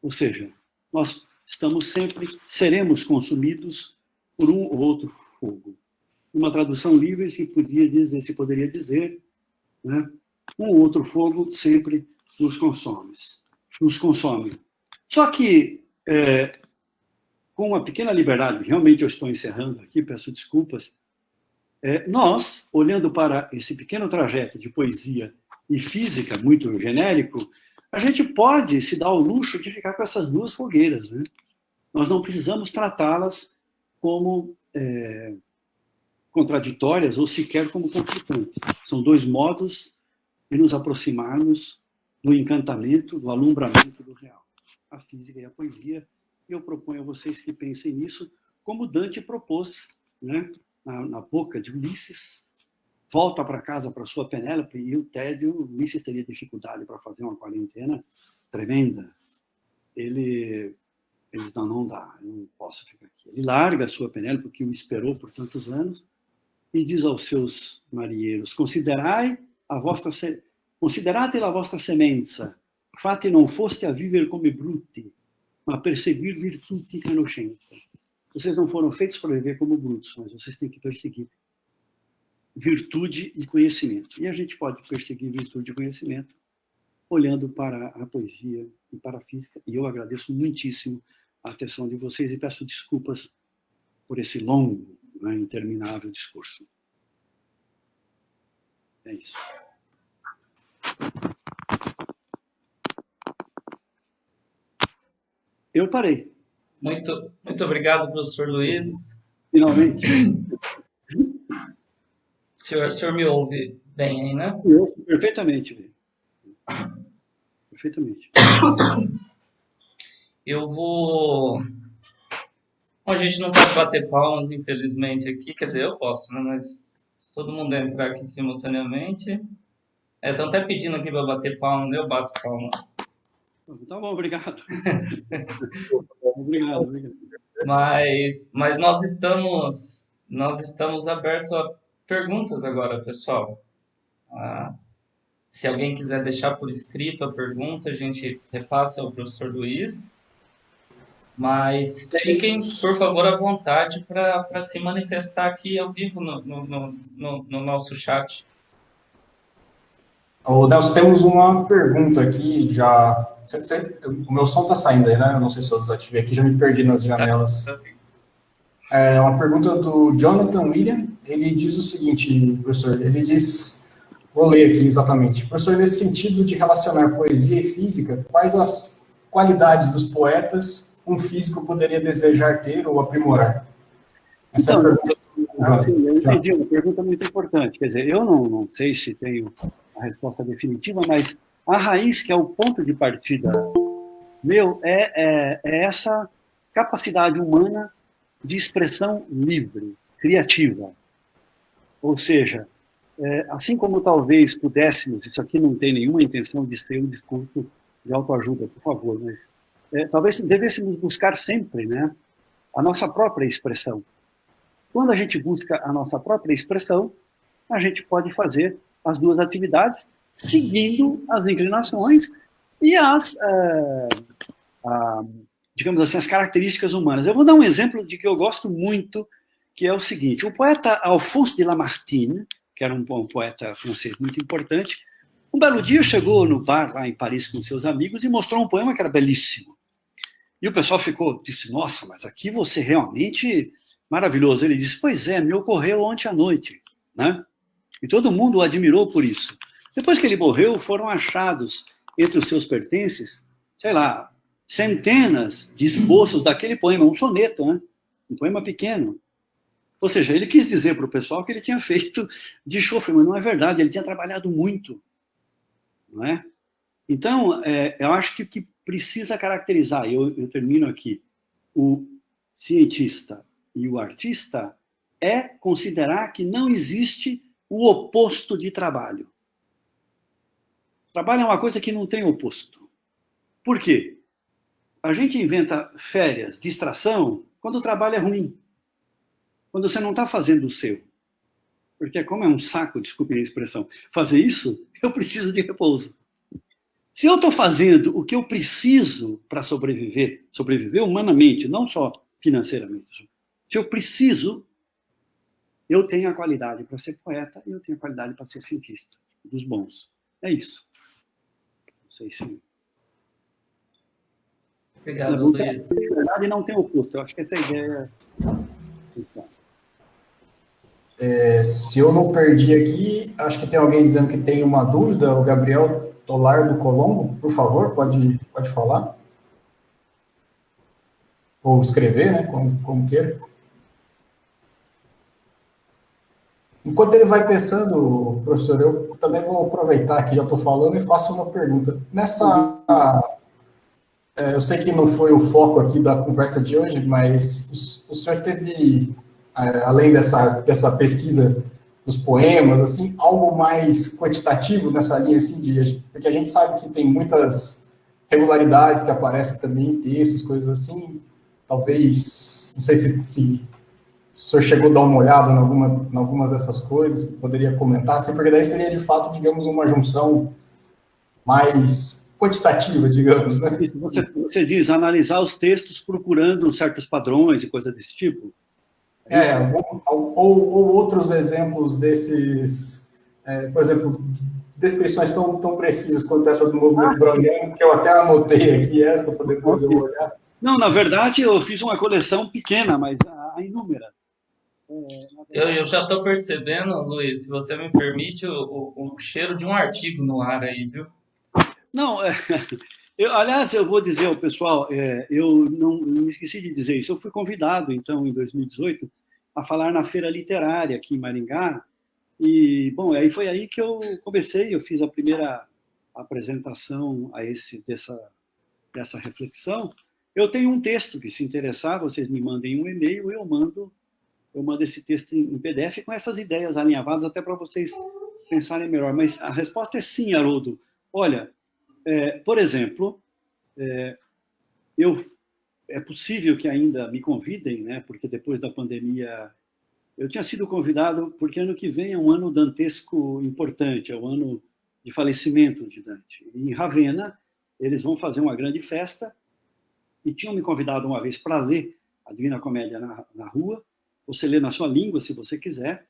Ou seja, nós estamos sempre, seremos consumidos por um ou outro fogo. Uma tradução livre se poderia dizer, né, um ou outro fogo sempre nos consome. Só que, com uma pequena liberdade, realmente eu estou encerrando aqui, peço desculpas, nós, olhando para esse pequeno trajeto de poesia e física, muito genérico, a gente pode se dar ao luxo de ficar com essas duas fogueiras, né? Nós não precisamos tratá-las como contraditórias ou sequer como conflitantes. São dois modos de nos aproximarmos do encantamento, do alumbramento do real. A física e a poesia. Eu proponho a vocês que pensem nisso como Dante propôs, né? Na boca de Ulisses, volta para casa para sua Penélope, e o tédio, Ulisses teria dificuldade para fazer uma quarentena tremenda. Eles não dá, eu não posso ficar aqui. Ele larga a sua Penélope, que o esperou por tantos anos, e diz aos seus marinheiros: considerate la vostra semenza, fate non foste a viver come bruti, ma perseguir virtuti e conoscenza. Vocês não foram feitos para viver como brutos, mas vocês têm que perseguir virtude e conhecimento. E a gente pode perseguir virtude e conhecimento olhando para a poesia e para a física. E eu agradeço muitíssimo a atenção de vocês e peço desculpas por esse longo, né, interminável discurso. É isso. Eu parei. Muito obrigado, professor Luiz. Finalmente. O senhor me ouve bem aí, né? Eu ouço perfeitamente. Perfeitamente. Eu vou... Bom, a gente não pode bater palmas, infelizmente, aqui. Quer dizer, eu posso, né? Mas se todo mundo entrar aqui simultaneamente... Estão até pedindo aqui para bater palma, eu bato palma. Tá bom, obrigado. Obrigado. Mas nós estamos abertos a perguntas agora, pessoal. Se alguém quiser deixar por escrito a pergunta, a gente repassa ao professor Luiz. Mas fiquem, por favor, à vontade para se manifestar aqui ao vivo no nosso chat. Ô, Nelson, temos uma pergunta aqui já... O meu som está saindo aí, né? Eu não sei se eu desativei aqui, já me perdi nas janelas. É uma pergunta do Jonathan William. Ele diz o seguinte, professor, ele diz... Vou ler aqui exatamente. Professor, nesse sentido de relacionar poesia e física, quais as qualidades dos poetas um físico poderia desejar ter ou aprimorar? Essa é a pergunta do Jonathan. Eu entendi, uma pergunta muito importante. Quer dizer, eu não sei se tenho a resposta definitiva, mas a raiz, que é o ponto de partida meu, é essa capacidade humana de expressão livre, criativa. Ou seja, assim como talvez pudéssemos, isso aqui não tem nenhuma intenção de ser um discurso de autoajuda, por favor, mas talvez devêssemos buscar sempre, né, a nossa própria expressão. Quando a gente busca a nossa própria expressão, a gente pode fazer as duas atividades seguindo as inclinações e digamos assim, as características humanas. Eu vou dar um exemplo de que eu gosto muito, que é o seguinte: o poeta Alphonse de Lamartine, que era um poeta francês muito importante, um belo dia chegou no bar lá em Paris com seus amigos e mostrou um poema que era belíssimo. E o pessoal disse: nossa, mas aqui você realmente maravilhoso. Ele disse: pois é, me ocorreu ontem à noite, né? E todo mundo o admirou por isso. Depois que ele morreu, foram achados entre os seus pertences, sei lá, centenas de esboços daquele poema, um soneto, né? Um poema pequeno. Ou seja, ele quis dizer para o pessoal que ele tinha feito de chofre, mas não é verdade, ele tinha trabalhado muito. Não é? Então, eu acho que o que precisa caracterizar, eu termino aqui, o cientista e o artista é considerar que não existe o oposto de trabalho. Trabalho é uma coisa que não tem oposto. Por quê? A gente inventa férias, distração, quando o trabalho é ruim. Quando você não está fazendo o seu. Porque como é um saco, desculpe a expressão, fazer isso, eu preciso de repouso. Se eu estou fazendo o que eu preciso para sobreviver humanamente, não só financeiramente, se eu preciso, eu tenho a qualidade para ser poeta e eu tenho a qualidade para ser cientista, dos bons. É isso. Não sei se... Obrigado, Luiz. Na verdade, não tem oposto. Eu acho que essa é a ideia... Se eu não perdi aqui, acho que tem alguém dizendo que tem uma dúvida, o Gabriel Tolar do Colombo, por favor, pode falar. Ou escrever, né, como queira. Enquanto ele vai pensando, professor, eu também vou aproveitar que já estou falando e faço uma pergunta. Eu sei que não foi o foco aqui da conversa de hoje, mas o senhor teve, além dessa pesquisa dos poemas, assim, algo mais quantitativo nessa linha, assim, porque a gente sabe que tem muitas regularidades que aparecem também em textos, coisas assim, talvez, não sei se o senhor chegou a dar uma olhada em algumas dessas coisas, poderia comentar, assim, porque daí seria, de fato, digamos, uma junção mais quantitativa, digamos, né? Você diz analisar os textos procurando certos padrões e coisa desse tipo? Ou outros exemplos desses, por exemplo, descrições tão precisas quanto essa do movimento browniano, que eu até anotei aqui essa para depois eu olhar. Não, na verdade, eu fiz uma coleção pequena, mas a inúmera. Eu já estou percebendo, Luiz, se você me permite, o cheiro de um artigo no ar aí, viu? Não, aliás, eu vou dizer ao pessoal, eu não me esqueci de dizer isso, eu fui convidado, então, em 2018, a falar na Feira Literária aqui em Maringá, e, bom, aí foi aí que eu comecei, eu fiz a primeira apresentação dessa reflexão. Eu tenho um texto que, se interessar, vocês me mandem um e-mail, eu mando esse texto em PDF com essas ideias alinhavadas, até para vocês pensarem melhor. Mas a resposta é sim, Haroldo. Olha, por exemplo, é possível que ainda me convidem, né? Porque depois da pandemia eu tinha sido convidado, porque ano que vem é um ano dantesco importante, é o ano de falecimento de Dante. Em Ravenna, eles vão fazer uma grande festa e tinham me convidado uma vez para ler a Divina Comédia na rua. Você lê na sua língua, se você quiser.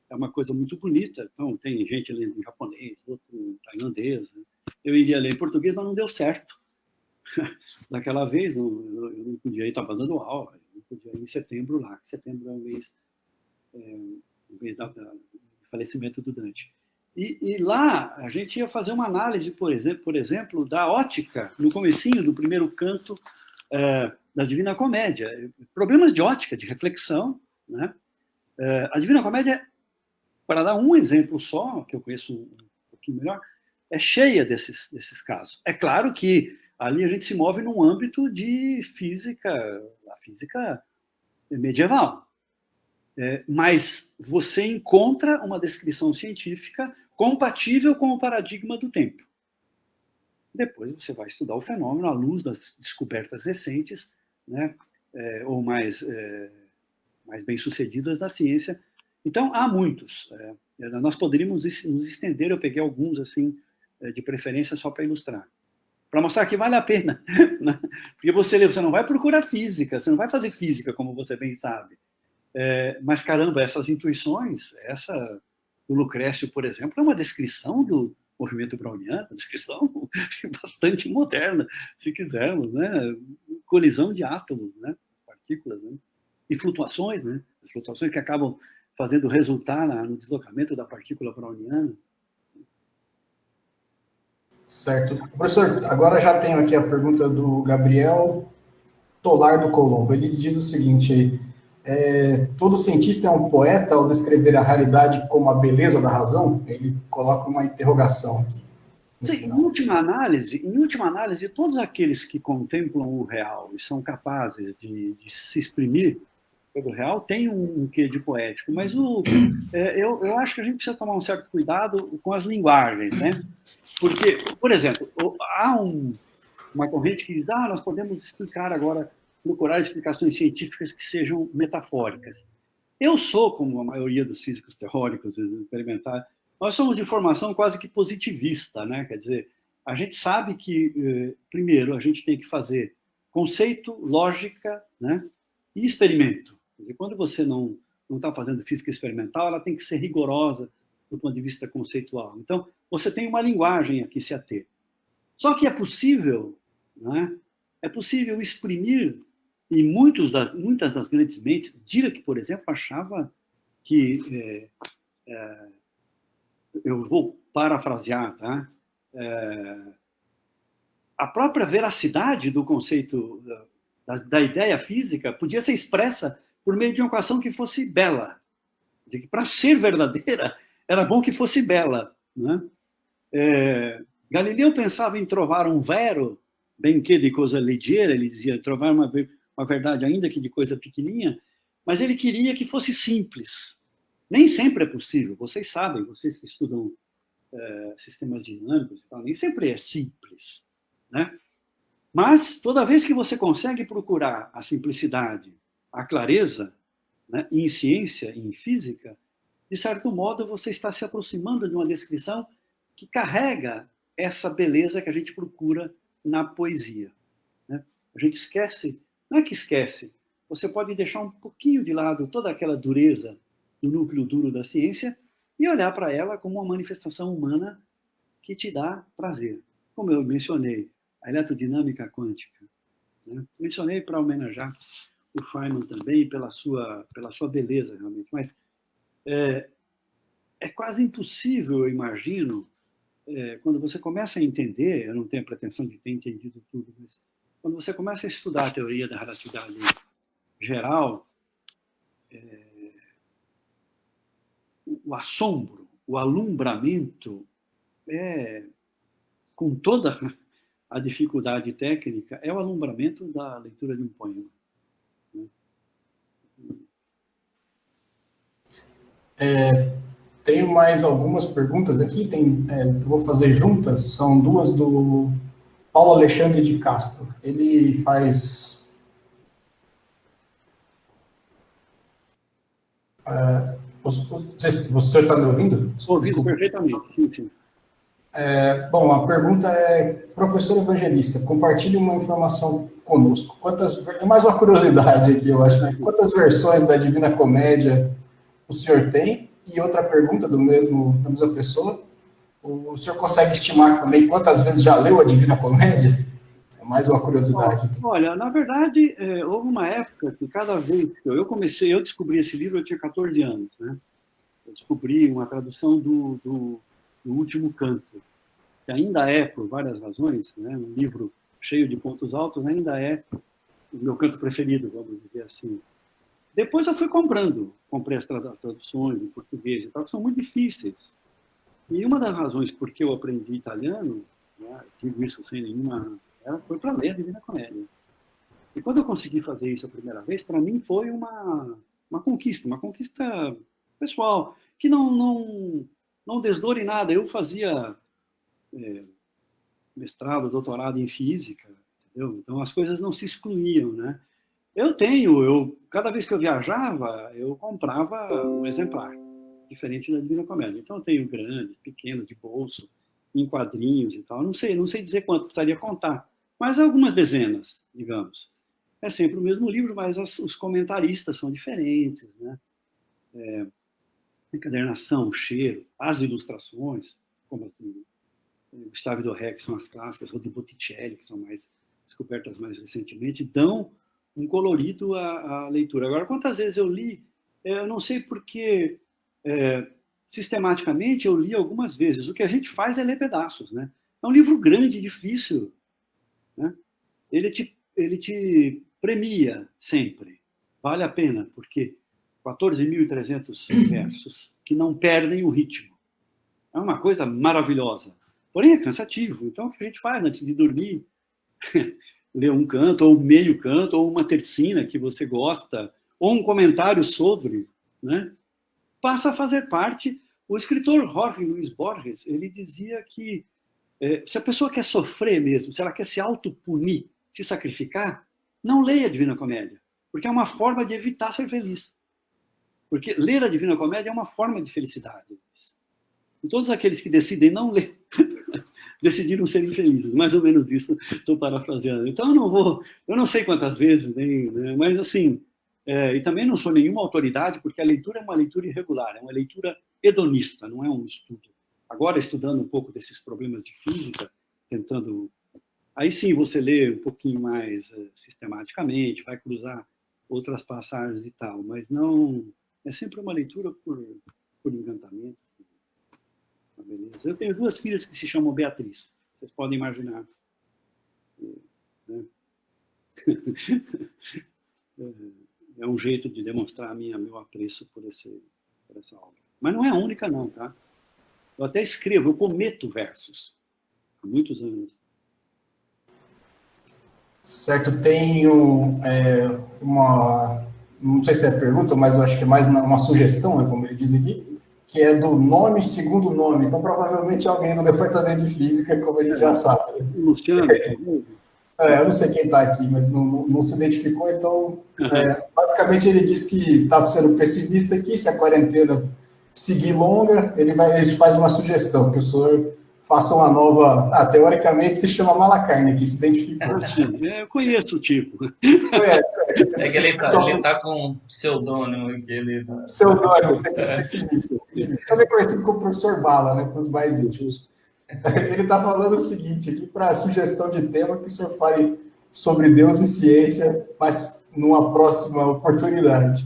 É uma coisa muito bonita. Então, tem gente lendo em japonês, outro em tailandês. Eu iria ler em português, mas não deu certo. Daquela vez, eu não podia ir, estava dando aula, eu não podia ir em setembro lá. Setembro é o mês do falecimento do Dante. E lá, a gente ia fazer uma análise, por exemplo, da ótica, no comecinho do primeiro canto da Divina Comédia. Problemas de ótica, de reflexão, né? A Divina Comédia, para dar um exemplo só, que eu conheço um pouquinho melhor, é cheia desses casos. É claro que ali a gente se move num âmbito de física, a física medieval. Mas você encontra uma descrição científica compatível com o paradigma do tempo. Depois você vai estudar o fenômeno à luz das descobertas recentes, né? Ou mais bem-sucedidas da ciência. Então, há muitos. Nós poderíamos nos estender, eu peguei alguns, assim, de preferência só para ilustrar. Para mostrar que vale a pena. Né? Porque você não vai procurar física, você não vai fazer física, como você bem sabe. Mas, caramba, essas intuições, essa do Lucrécio, por exemplo, é uma descrição do movimento browniano, uma descrição bastante moderna, se quisermos, né? Colisão de átomos, né? Partículas, né? E flutuações, né? As flutuações que acabam fazendo resultar no deslocamento da partícula browniana. Certo. Professor, agora já tenho aqui a pergunta do Gabriel Tolar do Colombo. Ele diz o seguinte: todo cientista é um poeta ao descrever a realidade como a beleza da razão? Ele coloca uma interrogação aqui. Sim, em última análise, todos aqueles que contemplam o real e são capazes de se exprimir pelo real têm um quê de poético, mas eu acho que a gente precisa tomar um certo cuidado com as linguagens, né? Porque, por exemplo, há uma corrente que diz, nós podemos explicar agora, procurar explicações científicas que sejam metafóricas. Eu sou, como a maioria dos físicos teóricos experimentais, nós somos de formação quase que positivista, né? Quer dizer, a gente sabe que, primeiro, a gente tem que fazer conceito, lógica, né? E experimento. Quer dizer, quando você não está fazendo física experimental, ela tem que ser rigorosa do ponto de vista conceitual. Então, você tem uma linguagem a que se ater. Só que é possível, né? É possível exprimir, e muitas das grandes mentes, Dirac, por exemplo, achava que, eu vou parafrasear, tá? A própria veracidade do conceito da ideia física podia ser expressa por meio de uma equação que fosse bela. Quer dizer, que para ser verdadeira, era bom que fosse bela, né? Galileu pensava em trovar um vero, bem que de coisa ligeira, ele dizia, trovar uma verdade ainda que de coisa pequenininha, mas ele queria que fosse simples. Nem sempre é possível, vocês sabem, vocês que estudam sistemas dinâmicos, nem sempre é simples, né? Mas toda vez que você consegue procurar a simplicidade, a clareza, né, em ciência, em física, de certo modo você está se aproximando de uma descrição que carrega essa beleza que a gente procura na poesia, né? A gente esquece, não é que esquece, você pode deixar um pouquinho de lado toda aquela dureza do núcleo duro da ciência e olhar para ela como uma manifestação humana que te dá prazer. Como eu mencionei, a eletrodinâmica quântica, né? Mencionei para homenagear o Feynman também pela sua beleza, realmente. Mas é quase impossível, eu imagino, quando você começa a entender, eu não tenho a pretensão de ter entendido tudo, mas quando você começa a estudar a teoria da relatividade geral, o assombro, o alumbramento, com toda a dificuldade técnica, é o alumbramento da leitura de um poema. Tenho mais algumas perguntas aqui, eu vou fazer juntas, são duas do Paulo Alexandre de Castro. Ele faz... você está me ouvindo? Ouvindo perfeitamente, sim, sim. Bom, a pergunta é, professor evangelista, compartilhe uma informação conosco. É mais uma curiosidade aqui, eu acho, né? Quantas versões da Divina Comédia o senhor tem? E outra pergunta da mesma pessoa, o senhor consegue estimar também quantas vezes já leu a Divina Comédia? É mais uma curiosidade. Olha, na verdade, houve uma época que cada vez que eu descobri esse livro, eu tinha 14 anos, né? Eu descobri uma tradução do Último Canto, que ainda é, por várias razões, né, um livro cheio de pontos altos, ainda é o meu canto preferido, vamos dizer assim. Depois eu fui comprei as traduções em português e tal, que são muito difíceis. E uma das razões por que eu aprendi italiano, né, digo isso sem nenhuma... foi para ler a Divina Comédia. E quando eu consegui fazer isso a primeira vez, para mim foi uma conquista pessoal, que não desdoure nada. Eu fazia mestrado, doutorado em física, entendeu? Então as coisas não se excluíam, né? Cada vez que eu viajava, eu comprava um exemplar, diferente da Divina Comédia. Então eu tenho grande, pequeno, de bolso, em quadrinhos e tal. Não sei dizer quanto, precisaria contar, mas algumas dezenas, digamos. É sempre o mesmo livro, mas os comentaristas são diferentes, né? Encadernação, cheiro, as ilustrações, como Gustave Doré, que são as clássicas, ou de Botticelli, que são mais descobertas mais recentemente, dão um colorido à leitura. Agora, quantas vezes eu li, eu não sei porque, sistematicamente, eu li algumas vezes. O que a gente faz é ler pedaços, né? É um livro grande, difícil, né? Ele te premia sempre. Vale a pena, porque 14.300 versos que não perdem o ritmo. É uma coisa maravilhosa. Porém, é cansativo. Então, o que a gente faz antes de dormir? Ler um canto, ou meio canto, ou uma tercina que você gosta, ou um comentário sobre, né? Passa a fazer parte. O escritor Jorge Luis Borges, ele dizia que se a pessoa quer sofrer mesmo, se ela quer se autopunir, se sacrificar, não leia a Divina Comédia, porque é uma forma de evitar ser feliz. Porque ler a Divina Comédia é uma forma de felicidade. E todos aqueles que decidem não ler decidiram ser infelizes, mais ou menos isso, estou parafraseando. Então eu não sei quantas vezes, nem, né, mas assim, e também não sou nenhuma autoridade, porque a leitura é uma leitura irregular, é uma leitura hedonista, não é um estudo. Agora, estudando um pouco desses problemas de física, tentando... Aí sim você lê um pouquinho mais sistematicamente, vai cruzar outras passagens e tal, mas não... É sempre uma leitura por encantamento. Beleza. Eu tenho 2 filhas que se chamam Beatriz. Vocês podem imaginar. Né? É um jeito de demonstrar meu apreço por essa obra. Mas não é a única, não, tá? Eu até escrevo, eu cometo versos. Há muitos anos. Certo, tenho uma... Não sei se é pergunta, mas eu acho que é mais uma sugestão, né, como ele diz aqui, que é do nome segundo nome. Então, provavelmente, alguém do departamento de física, como a gente já sabe. Luciano, eu não sei quem está aqui, mas não se identificou. Então, basicamente, ele diz que está sendo pessimista aqui. Se a quarentena seguir longa, ele faz uma sugestão, que o senhor faça uma nova... teoricamente, se chama Malacarne aqui, se identificou. Eu conheço o tipo. Conhece. É que ele tá com um pseudônimo aqui. Pseudônimo, pessimista. Também conhecido como professor Bala, né, para os mais íntimos. Ele está falando o seguinte aqui, para a sugestão de tema, que o senhor fale sobre Deus e ciência, mas numa próxima oportunidade.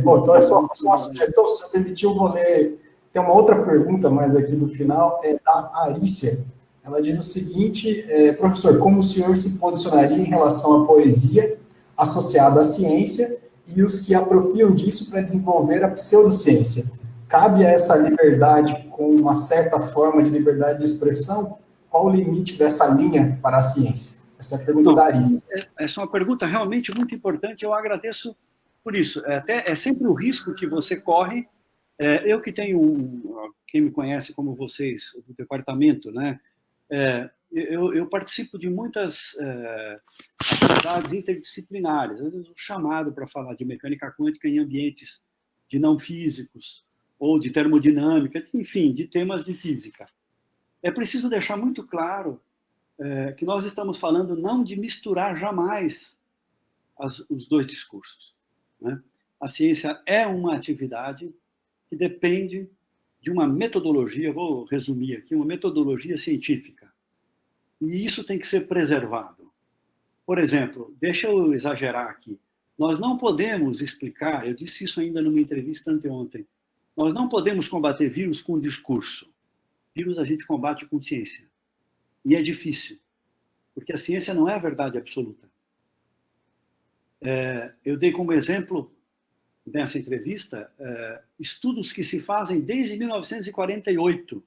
Bom, então é só uma sugestão, se o senhor permitir, eu vou ler. Tem uma outra pergunta, mais aqui do final, é da Arícia. Ela diz o seguinte, professor, como o senhor se posicionaria em relação à poesia associada à ciência e os que apropriam disso para desenvolver a pseudociência? Cabe a essa liberdade com uma certa forma de liberdade de expressão? Qual o limite dessa linha para a ciência? Essa é a pergunta da Arícia. Essa é uma pergunta realmente muito importante, eu agradeço por isso. É sempre o risco que você corre. Eu que tenho, quem me conhece como vocês, do departamento, né? Eu participo de muitas atividades interdisciplinares, às vezes o chamado para falar de mecânica quântica em ambientes de não físicos, ou de termodinâmica, enfim, de temas de física. É preciso deixar muito claro que nós estamos falando não de misturar jamais os 2 discursos, né? A ciência é uma atividade que depende de uma metodologia, vou resumir aqui, uma metodologia científica. E isso tem que ser preservado. Por exemplo, deixa eu exagerar aqui, nós não podemos explicar, eu disse isso ainda numa entrevista anteontem, nós não podemos combater vírus com discurso. Vírus a gente combate com ciência. E é difícil, porque a ciência não é a verdade absoluta. Eu dei como exemplo, nessa entrevista, estudos que se fazem desde 1948,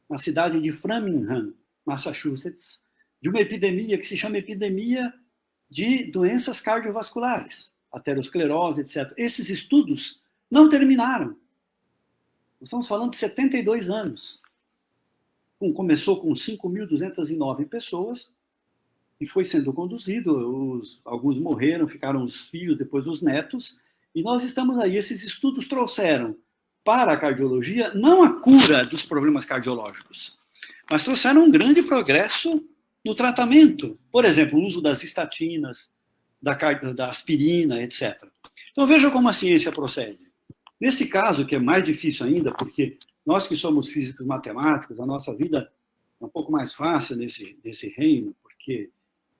na cidade de Framingham, Massachusetts, de uma epidemia que se chama epidemia de doenças cardiovasculares, aterosclerose, etc. Esses estudos não terminaram. Nós estamos falando de 72 anos. Começou com 5.209 pessoas e foi sendo conduzido. Alguns morreram, ficaram os filhos, depois os netos. E nós estamos aí. Esses estudos trouxeram para a cardiologia não a cura dos problemas cardiológicos, mas trouxeram um grande progresso no tratamento. Por exemplo, o uso das estatinas, da aspirina, etc. Então, veja como a ciência procede. Nesse caso, que é mais difícil ainda, porque nós que somos físicos matemáticos, a nossa vida é um pouco mais fácil nesse reino, porque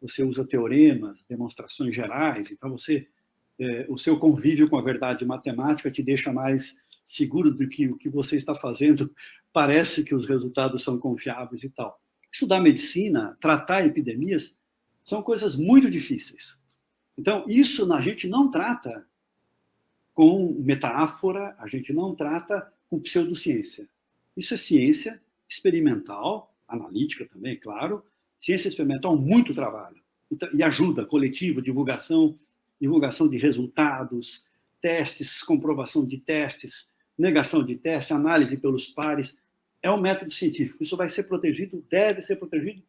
você usa teoremas, demonstrações gerais, então o seu convívio com a verdade matemática te deixa mais seguro do que o que você está fazendo, parece que os resultados são confiáveis e tal. Estudar medicina, tratar epidemias, são coisas muito difíceis. Então, isso a gente não trata com metáfora, a gente não trata com pseudociência. Isso é ciência experimental, analítica também, claro, ciência experimental, muito trabalho. Então, e ajuda, coletivo, divulgação de resultados, testes, comprovação de testes, negação de teste, análise pelos pares. É um método científico. Isso vai ser protegido, deve ser protegido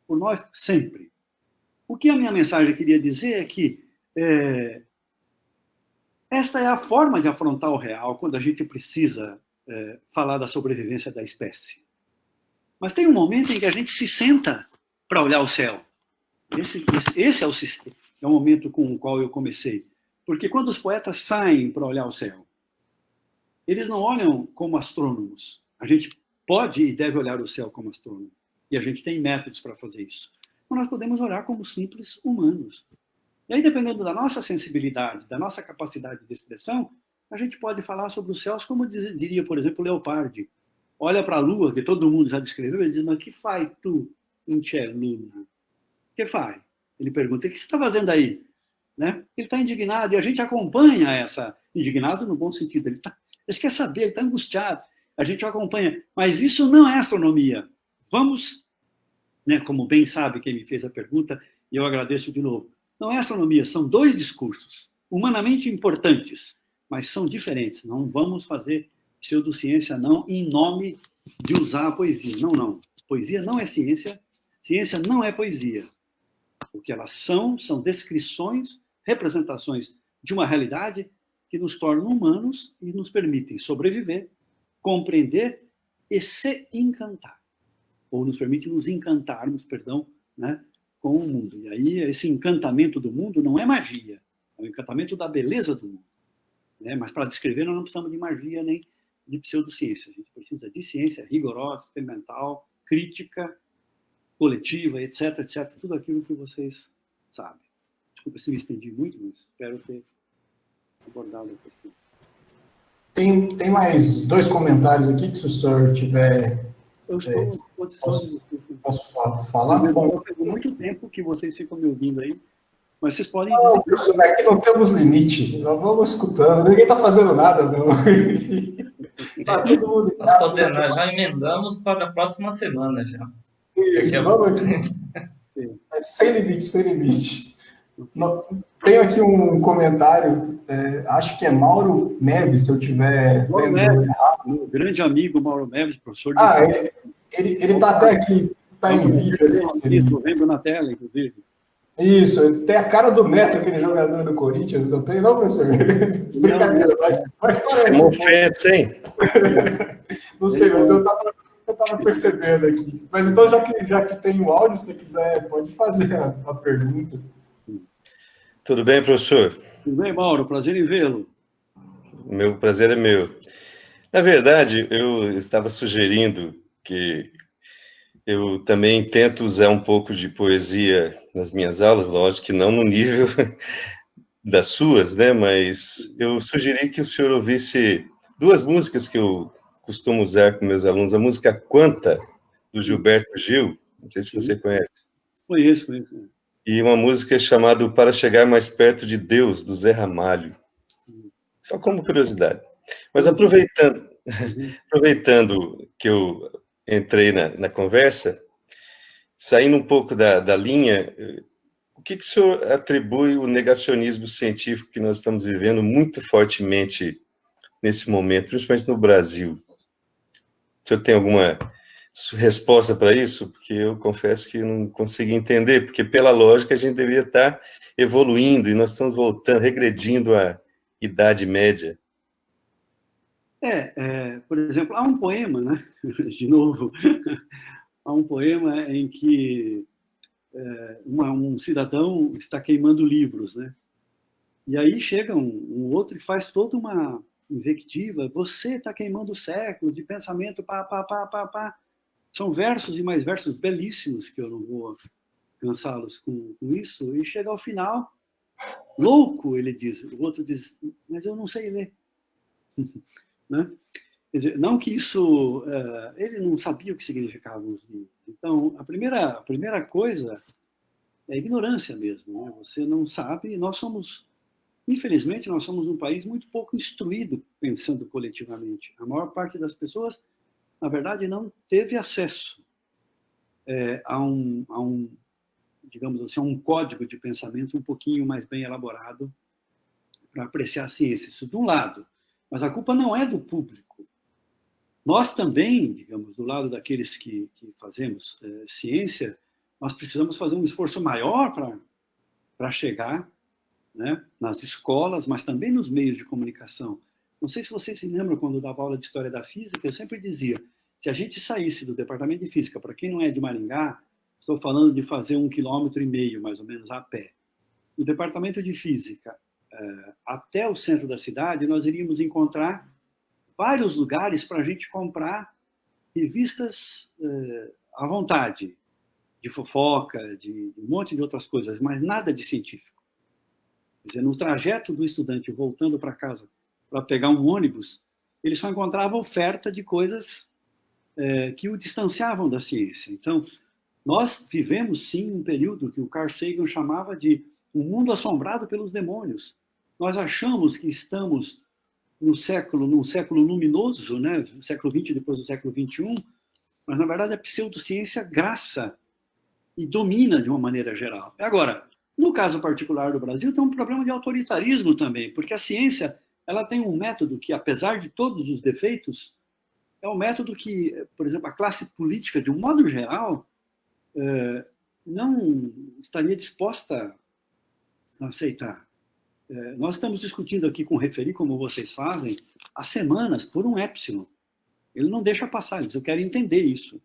por nós sempre. O que a minha mensagem queria dizer é que Esta é a forma de afrontar o real quando a gente precisa falar da sobrevivência da espécie. Mas tem um momento em que a gente se senta para olhar o céu. Esse é o momento com o qual eu comecei. Porque quando os poetas saem para olhar o céu, eles não olham como astrônomos. A gente pode e deve olhar o céu como astrônomo. E a gente tem métodos para fazer isso. Mas nós podemos olhar como simples humanos. E aí, dependendo da nossa sensibilidade, da nossa capacidade de expressão, a gente pode falar sobre os céus, como diria, por exemplo, Leopardi. Olha para a Lua, que todo mundo já descreveu, ele diz, mas que faz tu, inche luna? Que faz? Ele pergunta, o que você está fazendo aí? Né? Ele está indignado, e a gente acompanha essa... Indignado no bom sentido, ele quer saber, ele está angustiado. A gente acompanha. Mas isso não é astronomia. Vamos, né, como bem sabe quem me fez a pergunta, e eu agradeço de novo. Não é astronomia, são dois discursos, humanamente importantes, mas são diferentes. Não vamos fazer pseudociência, não, em nome de usar a poesia. Não, não. Poesia não é ciência, ciência não é poesia. O que elas são descrições, representações de uma realidade que nos tornam humanos e nos permitem sobreviver, compreender e se encantar. Ou nos permite nos encantarmos, né, com o mundo. E aí, esse encantamento do mundo não é magia, é o encantamento da beleza do mundo. Né? Mas para descrever, nós não precisamos de magia nem de pseudociência. A gente precisa de ciência rigorosa, experimental, crítica, coletiva, etc, etc. Tudo aquilo que vocês sabem. Desculpa se me estendi muito, mas espero ter abordado a questão. Tem mais 2 comentários aqui que, se o senhor tiver... Eu estou à disposição. Posso falar? Bom, pegou muito tempo que vocês ficam me ouvindo aí, mas vocês podem dizer... Não, professor, aqui não temos limite. Nós vamos escutando. Ninguém está fazendo nada, meu. Tá todo mundo... Nós já emendamos para a próxima semana, já. Isso, vamos aqui. Sem limite, sem limite. Tenho aqui um comentário, acho que é Mauro Neves, se eu tiver vendo errado. Meu grande amigo Mauro Neves, professor. Ele está até aqui, está em vídeo. Estou vendo na tela, inclusive. Isso, tem a cara do Neto, aquele jogador do Corinthians, não tem não, professor? Brincadeira, mas parece. Mofete, hein? Não sei, mas eu estava percebendo aqui. Mas então, já que tem o áudio, se você quiser, pode fazer a pergunta. Tudo bem, professor? Tudo bem, Mauro? Prazer em vê-lo. Meu prazer é meu. Na verdade, eu estava sugerindo que eu também tento usar um pouco de poesia nas minhas aulas, lógico que não no nível das suas, né? Mas eu sugeri que o senhor ouvisse 2 músicas que eu costumo usar com meus alunos. A música Quanta, do Gilberto Gil, não sei se você conhece. Conheço. E uma música chamada Para Chegar Mais Perto de Deus, do Zé Ramalho. Só como curiosidade. Mas aproveitando que eu entrei na conversa, saindo um pouco da linha, o que o senhor atribui o negacionismo científico que nós estamos vivendo muito fortemente nesse momento, principalmente no Brasil? O senhor tem alguma resposta para isso? Porque eu confesso que não consegui entender, porque pela lógica a gente deveria estar evoluindo e nós estamos voltando, regredindo à Idade Média. Por exemplo, há um poema, né? De novo, há um poema em que um cidadão está queimando livros, né? E aí chega um outro e faz toda uma invectiva, você está queimando séculos de pensamento, pá. São versos e mais versos belíssimos, que eu não vou cansá-los com isso, e chega ao final, louco, ele diz, o outro diz, mas eu não sei ler. Né? Quer dizer, não que isso, ele não sabia o que significavam os livros. Então, a primeira coisa é a ignorância mesmo. Né? Você não sabe, infelizmente, nós somos um país muito pouco instruído pensando coletivamente. A maior parte das pessoas, na verdade, não teve acesso a um, digamos assim, a um código de pensamento um pouquinho mais bem elaborado para apreciar a ciência. Isso de um lado. Mas a culpa não é do público. Nós também, digamos, do lado daqueles que fazemos ciência, nós precisamos fazer um esforço maior para chegar né? Nas escolas, mas também nos meios de comunicação. Não sei se vocês se lembram, quando eu dava aula de História da Física, eu sempre dizia, se a gente saísse do Departamento de Física, para quem não é de Maringá, estou falando de fazer 1,5 km, mais ou menos, a pé. No Departamento de Física, até o centro da cidade, nós iríamos encontrar vários lugares para a gente comprar revistas à vontade, de fofoca, de um monte de outras coisas, mas nada de científico. Quer dizer, no trajeto do estudante voltando para casa para pegar um ônibus, ele só encontrava oferta de coisas que o distanciavam da ciência. Então, nós vivemos, sim, um período que o Carl Sagan chamava de um mundo assombrado pelos demônios. Nós achamos que estamos num século luminoso, né? Século XX, depois do século XXI, mas, na verdade, a pseudociência graça e domina de uma maneira geral. Agora, no caso particular do Brasil, tem um problema de autoritarismo também, porque a ciência ela tem um método que, apesar de todos os defeitos, é um método que, por exemplo, a classe política, de um modo geral, não estaria disposta a aceitar. Nós estamos discutindo aqui com o referi, como vocês fazem, há semanas, por um épsilon. Ele não deixa passar, ele diz, eu quero entender isso.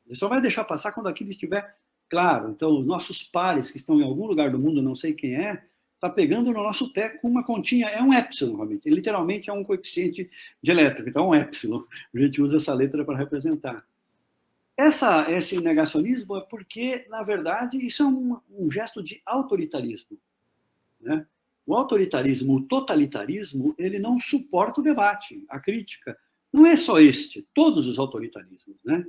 Ele só vai deixar passar quando aquilo estiver claro. Então, os nossos pares que estão em algum lugar do mundo, não sei quem é, está pegando no nosso pé com uma continha, é um épsilon, realmente. Ele literalmente é um coeficiente de elétrico, então é um épsilon. A gente usa essa letra para representar. Esse negacionismo é porque, na verdade, isso é um gesto de autoritarismo, né? O autoritarismo, o totalitarismo, ele não suporta o debate, a crítica. Não é só todos os autoritarismos, né?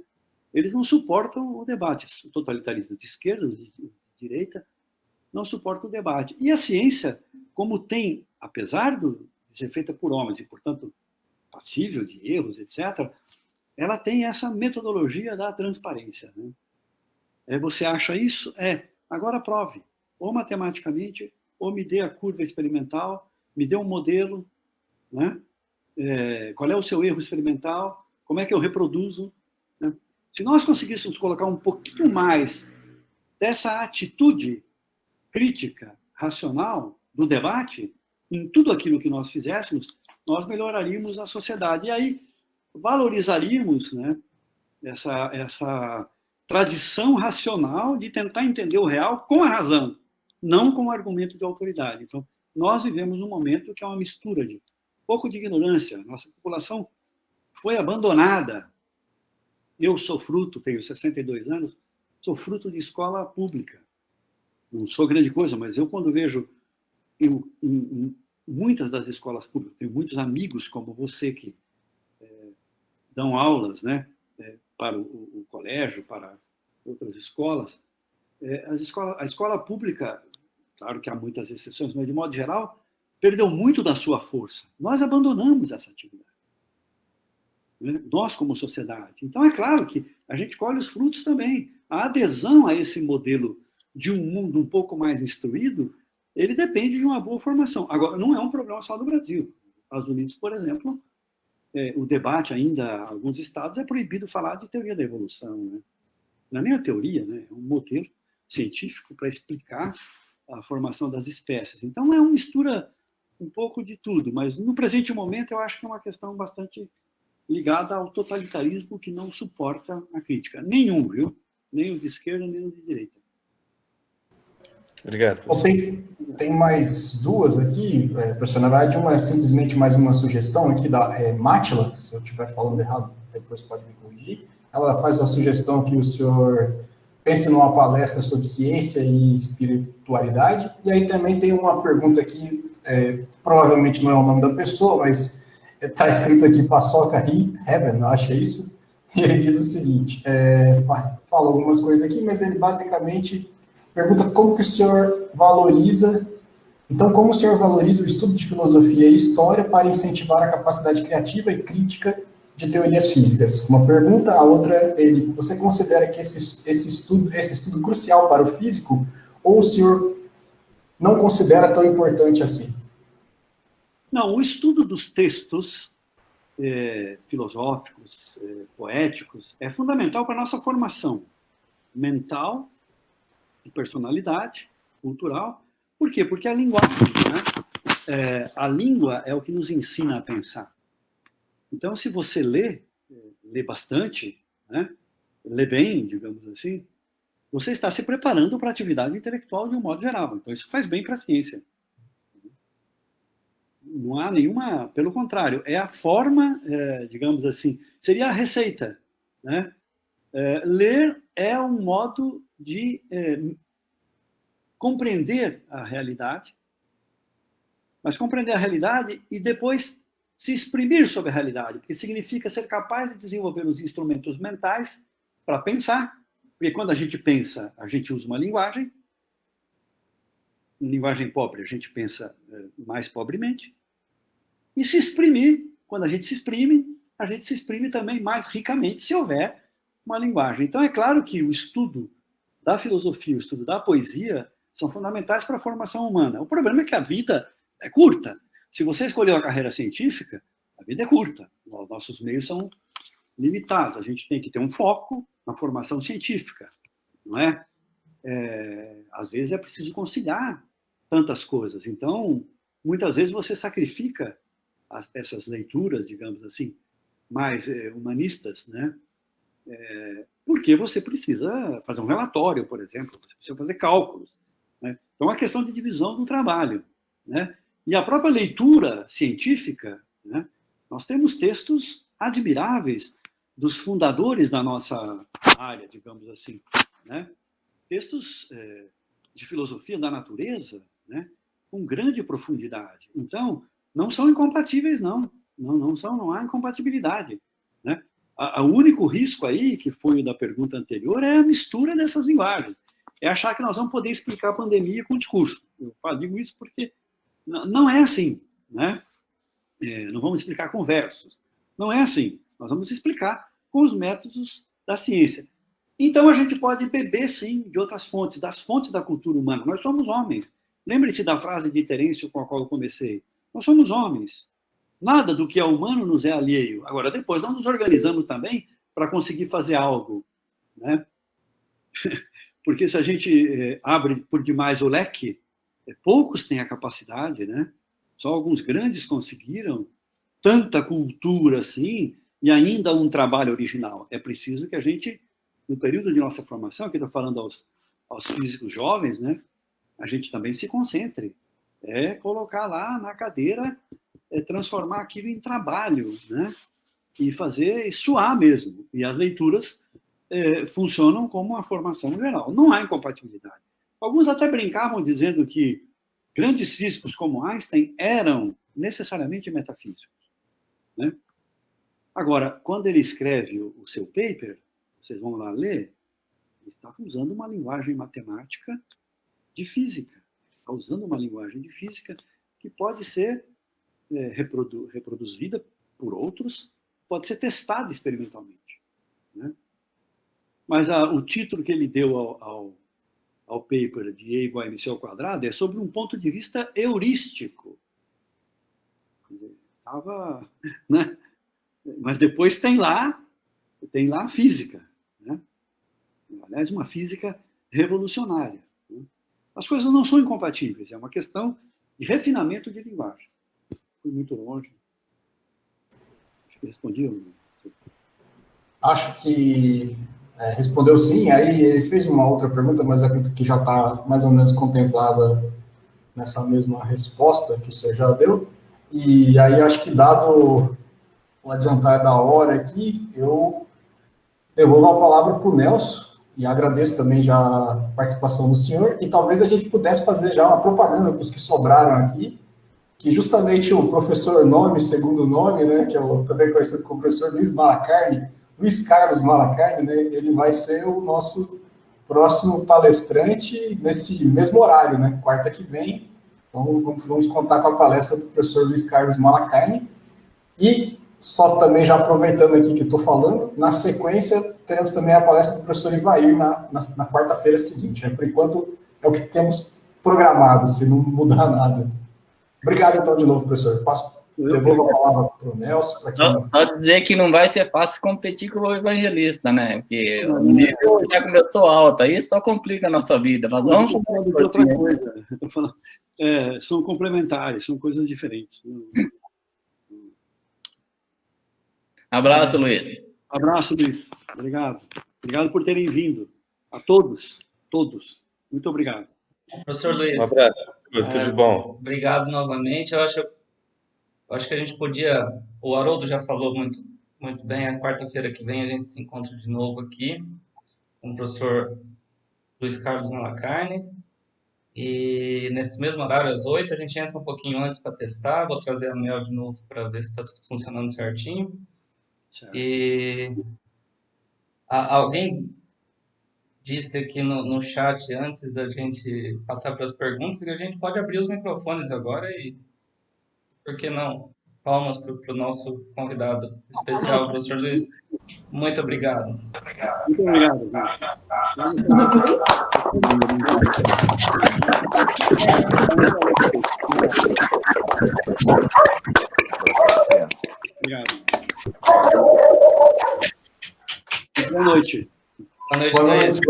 Eles não suportam o debate. O totalitarismo de esquerda, de direita, não suporta o debate. E a ciência, como tem, apesar de ser feita por homens e, portanto, passível de erros, etc., ela tem essa metodologia da transparência, né? Você acha isso? Agora prove. Ou matematicamente, ou me dê a curva experimental, me dê um modelo, né? Qual é o seu erro experimental, como é que eu reproduzo, né? Se nós conseguíssemos colocar um pouquinho mais dessa atitude crítica, racional, do debate, em tudo aquilo que nós fizéssemos, nós melhoraríamos a sociedade. E aí valorizaríamos, né, essa tradição racional de tentar entender o real com a razão, não com o argumento de autoridade. Então, nós vivemos num momento que é uma mistura de pouco de ignorância. Nossa população foi abandonada. Eu sou fruto, tenho 62 anos, sou fruto de escola pública. Não sou grande coisa, mas eu, quando vejo em muitas das escolas públicas, tenho muitos amigos como você que dão aulas, né, para o colégio, para outras escolas. A escola pública, claro que há muitas exceções, mas de modo geral, perdeu muito da sua força. Nós abandonamos essa atividade, né? Nós como sociedade. Então, é claro que a gente colhe os frutos também. A adesão a esse modelo de um mundo um pouco mais instruído, ele depende de uma boa formação. Agora, não é um problema só do Brasil. Nos Estados Unidos, por exemplo, o debate ainda, em alguns estados, é proibido falar de teoria da evolução, né? Não é nem a teoria, né? É um modelo científico para explicar a formação das espécies. Então, é uma mistura um pouco de tudo, mas no presente momento eu acho que é uma questão bastante ligada ao totalitarismo que não suporta a crítica. Nenhum, viu? Nem o de esquerda, nem o de direita. Obrigado. Tem mais duas aqui, professor. Na verdade, uma é simplesmente mais uma sugestão aqui da Mátila, se eu estiver falando errado, depois pode me corrigir. Ela faz uma sugestão que o senhor pense numa palestra sobre ciência e espiritualidade. E aí também tem uma pergunta aqui, provavelmente não é o nome da pessoa, mas está escrito aqui Paçoca Heaven, eu acho que é isso. E ele diz o seguinte, fala algumas coisas aqui, mas ele basicamente pergunta como que o senhor valoriza, como o senhor valoriza o estudo de filosofia e história para incentivar a capacidade criativa e crítica de teorias físicas? Uma pergunta, a outra, você considera que esse estudo crucial para o físico, ou o senhor não considera tão importante assim? Não, o estudo dos textos filosóficos, poéticos, é fundamental para a nossa formação mental, de personalidade, cultural, Por quê? Porque a linguagem, né? A língua é o que nos ensina a pensar. Então, se você lê bastante, né? Lê bem, digamos assim, você está se preparando para a atividade intelectual de um modo geral. Então, isso faz bem para a ciência. Não há nenhuma... Pelo contrário, é a forma, digamos assim, seria a receita, né? Ler é um modo de compreender a realidade, mas compreender a realidade e depois se exprimir sobre a realidade, porque significa ser capaz de desenvolver os instrumentos mentais para pensar, porque quando a gente pensa, a gente usa uma linguagem pobre, a gente pensa mais pobremente, e se exprimir, quando a gente se exprime também mais ricamente, se houver uma linguagem. Então, é claro que o estudo da filosofia, o estudo da poesia, são fundamentais para a formação humana. O problema é que a vida é curta. Se você escolheu a carreira científica, a vida é curta. Os nossos meios são limitados. A gente tem que ter um foco na formação científica, não é? Às vezes é preciso conciliar tantas coisas. Então, muitas vezes você sacrifica essas leituras, digamos assim, mais humanistas, né? Porque você precisa fazer um relatório, por exemplo, você precisa fazer cálculos, né? Então, é uma questão de divisão do trabalho, né? E a própria leitura científica, né? Nós temos textos admiráveis dos fundadores da nossa área, digamos assim, né? Textos de filosofia da natureza, né? Com grande profundidade. Então, não são incompatíveis, não. Não há incompatibilidade, né? O único risco aí, que foi o da pergunta anterior, é a mistura dessas linguagens. É achar que nós vamos poder explicar a pandemia com discurso. Eu digo isso porque não é assim, né? Não vamos explicar com versos. Não é assim. Nós vamos explicar com os métodos da ciência. Então, a gente pode beber, sim, de outras fontes, das fontes da cultura humana. Nós somos homens. Lembre-se da frase de Terêncio com a qual eu comecei. Nós somos homens. Nada do que é humano nos é alheio. Agora, depois, nós nos organizamos também para conseguir fazer algo, né? Porque se a gente abre por demais o leque, poucos têm a capacidade, né? Só alguns grandes conseguiram tanta cultura assim e ainda um trabalho original. É preciso que a gente, no período de nossa formação, aqui estou falando aos físicos jovens, né? A gente também se concentre. Colocar lá na cadeira, transformar aquilo em trabalho, né? E fazer suar mesmo. E as leituras funcionam como uma formação geral. Não há incompatibilidade. Alguns até brincavam dizendo que grandes físicos como Einstein eram necessariamente metafísicos, né? Agora, quando ele escreve o seu paper, vocês vão lá ler, ele está usando uma linguagem matemática de física. Está usando uma linguagem de física que pode ser reproduzida por outros, pode ser testada experimentalmente, né? Mas o título que ele deu ao paper de E igual a MC ao quadrado é sobre um ponto de vista heurístico. Né? Mas depois tem lá a física, né? Aliás, uma física revolucionária, né? As coisas não são incompatíveis, é uma questão de refinamento de linguagem. Fui muito longe. Acho que respondi. Acho que respondeu sim. Aí ele fez uma outra pergunta, mas acredito que já está mais ou menos contemplada nessa mesma resposta que o senhor já deu. E aí acho que, dado o adiantar da hora aqui, eu devolvo a palavra para o Nelson e agradeço também já a participação do senhor. E talvez a gente pudesse fazer já uma propaganda para os que sobraram aqui, que justamente o professor nome, segundo nome, né, que eu também conhecido como professor Luiz Carlos Malacarne, né, ele vai ser o nosso próximo palestrante nesse mesmo horário, né, quarta que vem. Então, vamos contar com a palestra do professor Luiz Carlos Malacarne. E, só também já aproveitando aqui que estou falando, na sequência, teremos também a palestra do professor Ivair na quarta-feira seguinte. Por enquanto, é o que temos programado, se não mudar nada. Obrigado, então, de novo, professor. Passo devolvo a palavra para o Nelson. Só dizer que não vai ser fácil competir com o evangelista, né? Porque o nível já começou alto, aí só complica a nossa vida. Mas vamos falar de outra coisa. Eu tô falando, são complementares, são coisas diferentes. Abraço, Luiz. Abraço, Luiz. Obrigado. Obrigado por terem vindo. A todos. Muito obrigado. Professor Luiz. Um abraço. Tudo de bom. Obrigado novamente. Eu acho que a gente podia... O Haroldo já falou muito bem. A quarta-feira que vem a gente se encontra de novo aqui com o professor Luiz Carlos Malacarne. E nesse mesmo horário, às 8, a gente entra um pouquinho antes para testar. Vou trazer a Mel de novo para ver se está tudo funcionando certinho. Certo. E alguém disse aqui no chat, antes da gente passar para as perguntas, que a gente pode abrir os microfones agora e, por que não, palmas para o nosso convidado especial, professor Luiz. Muito obrigado. Muito obrigado. Obrigado. Boa noite. Boa noite, Luiz.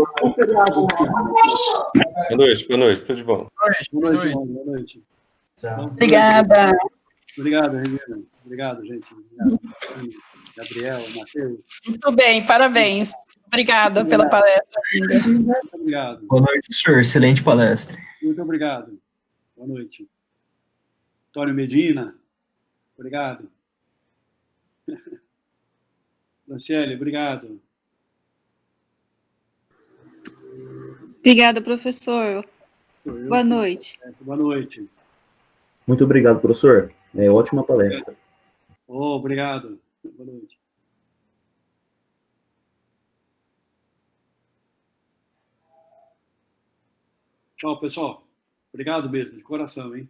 Boa noite, tudo de bom. Boa noite. Obrigada. Obrigado, Regina. Obrigado, gente. Obrigado. Gabriel, Matheus. Muito bem, parabéns. Obrigada pela palestra. Muito obrigado. Boa noite, professor. Excelente palestra. Muito obrigado. Boa noite. Antônio Medina. Obrigado. Franciele, obrigado. Obrigada, professor. Boa noite. Boa noite. Muito obrigado, professor. Ótima palestra. Obrigado. Boa noite. Tchau, pessoal. Obrigado mesmo, de coração, hein?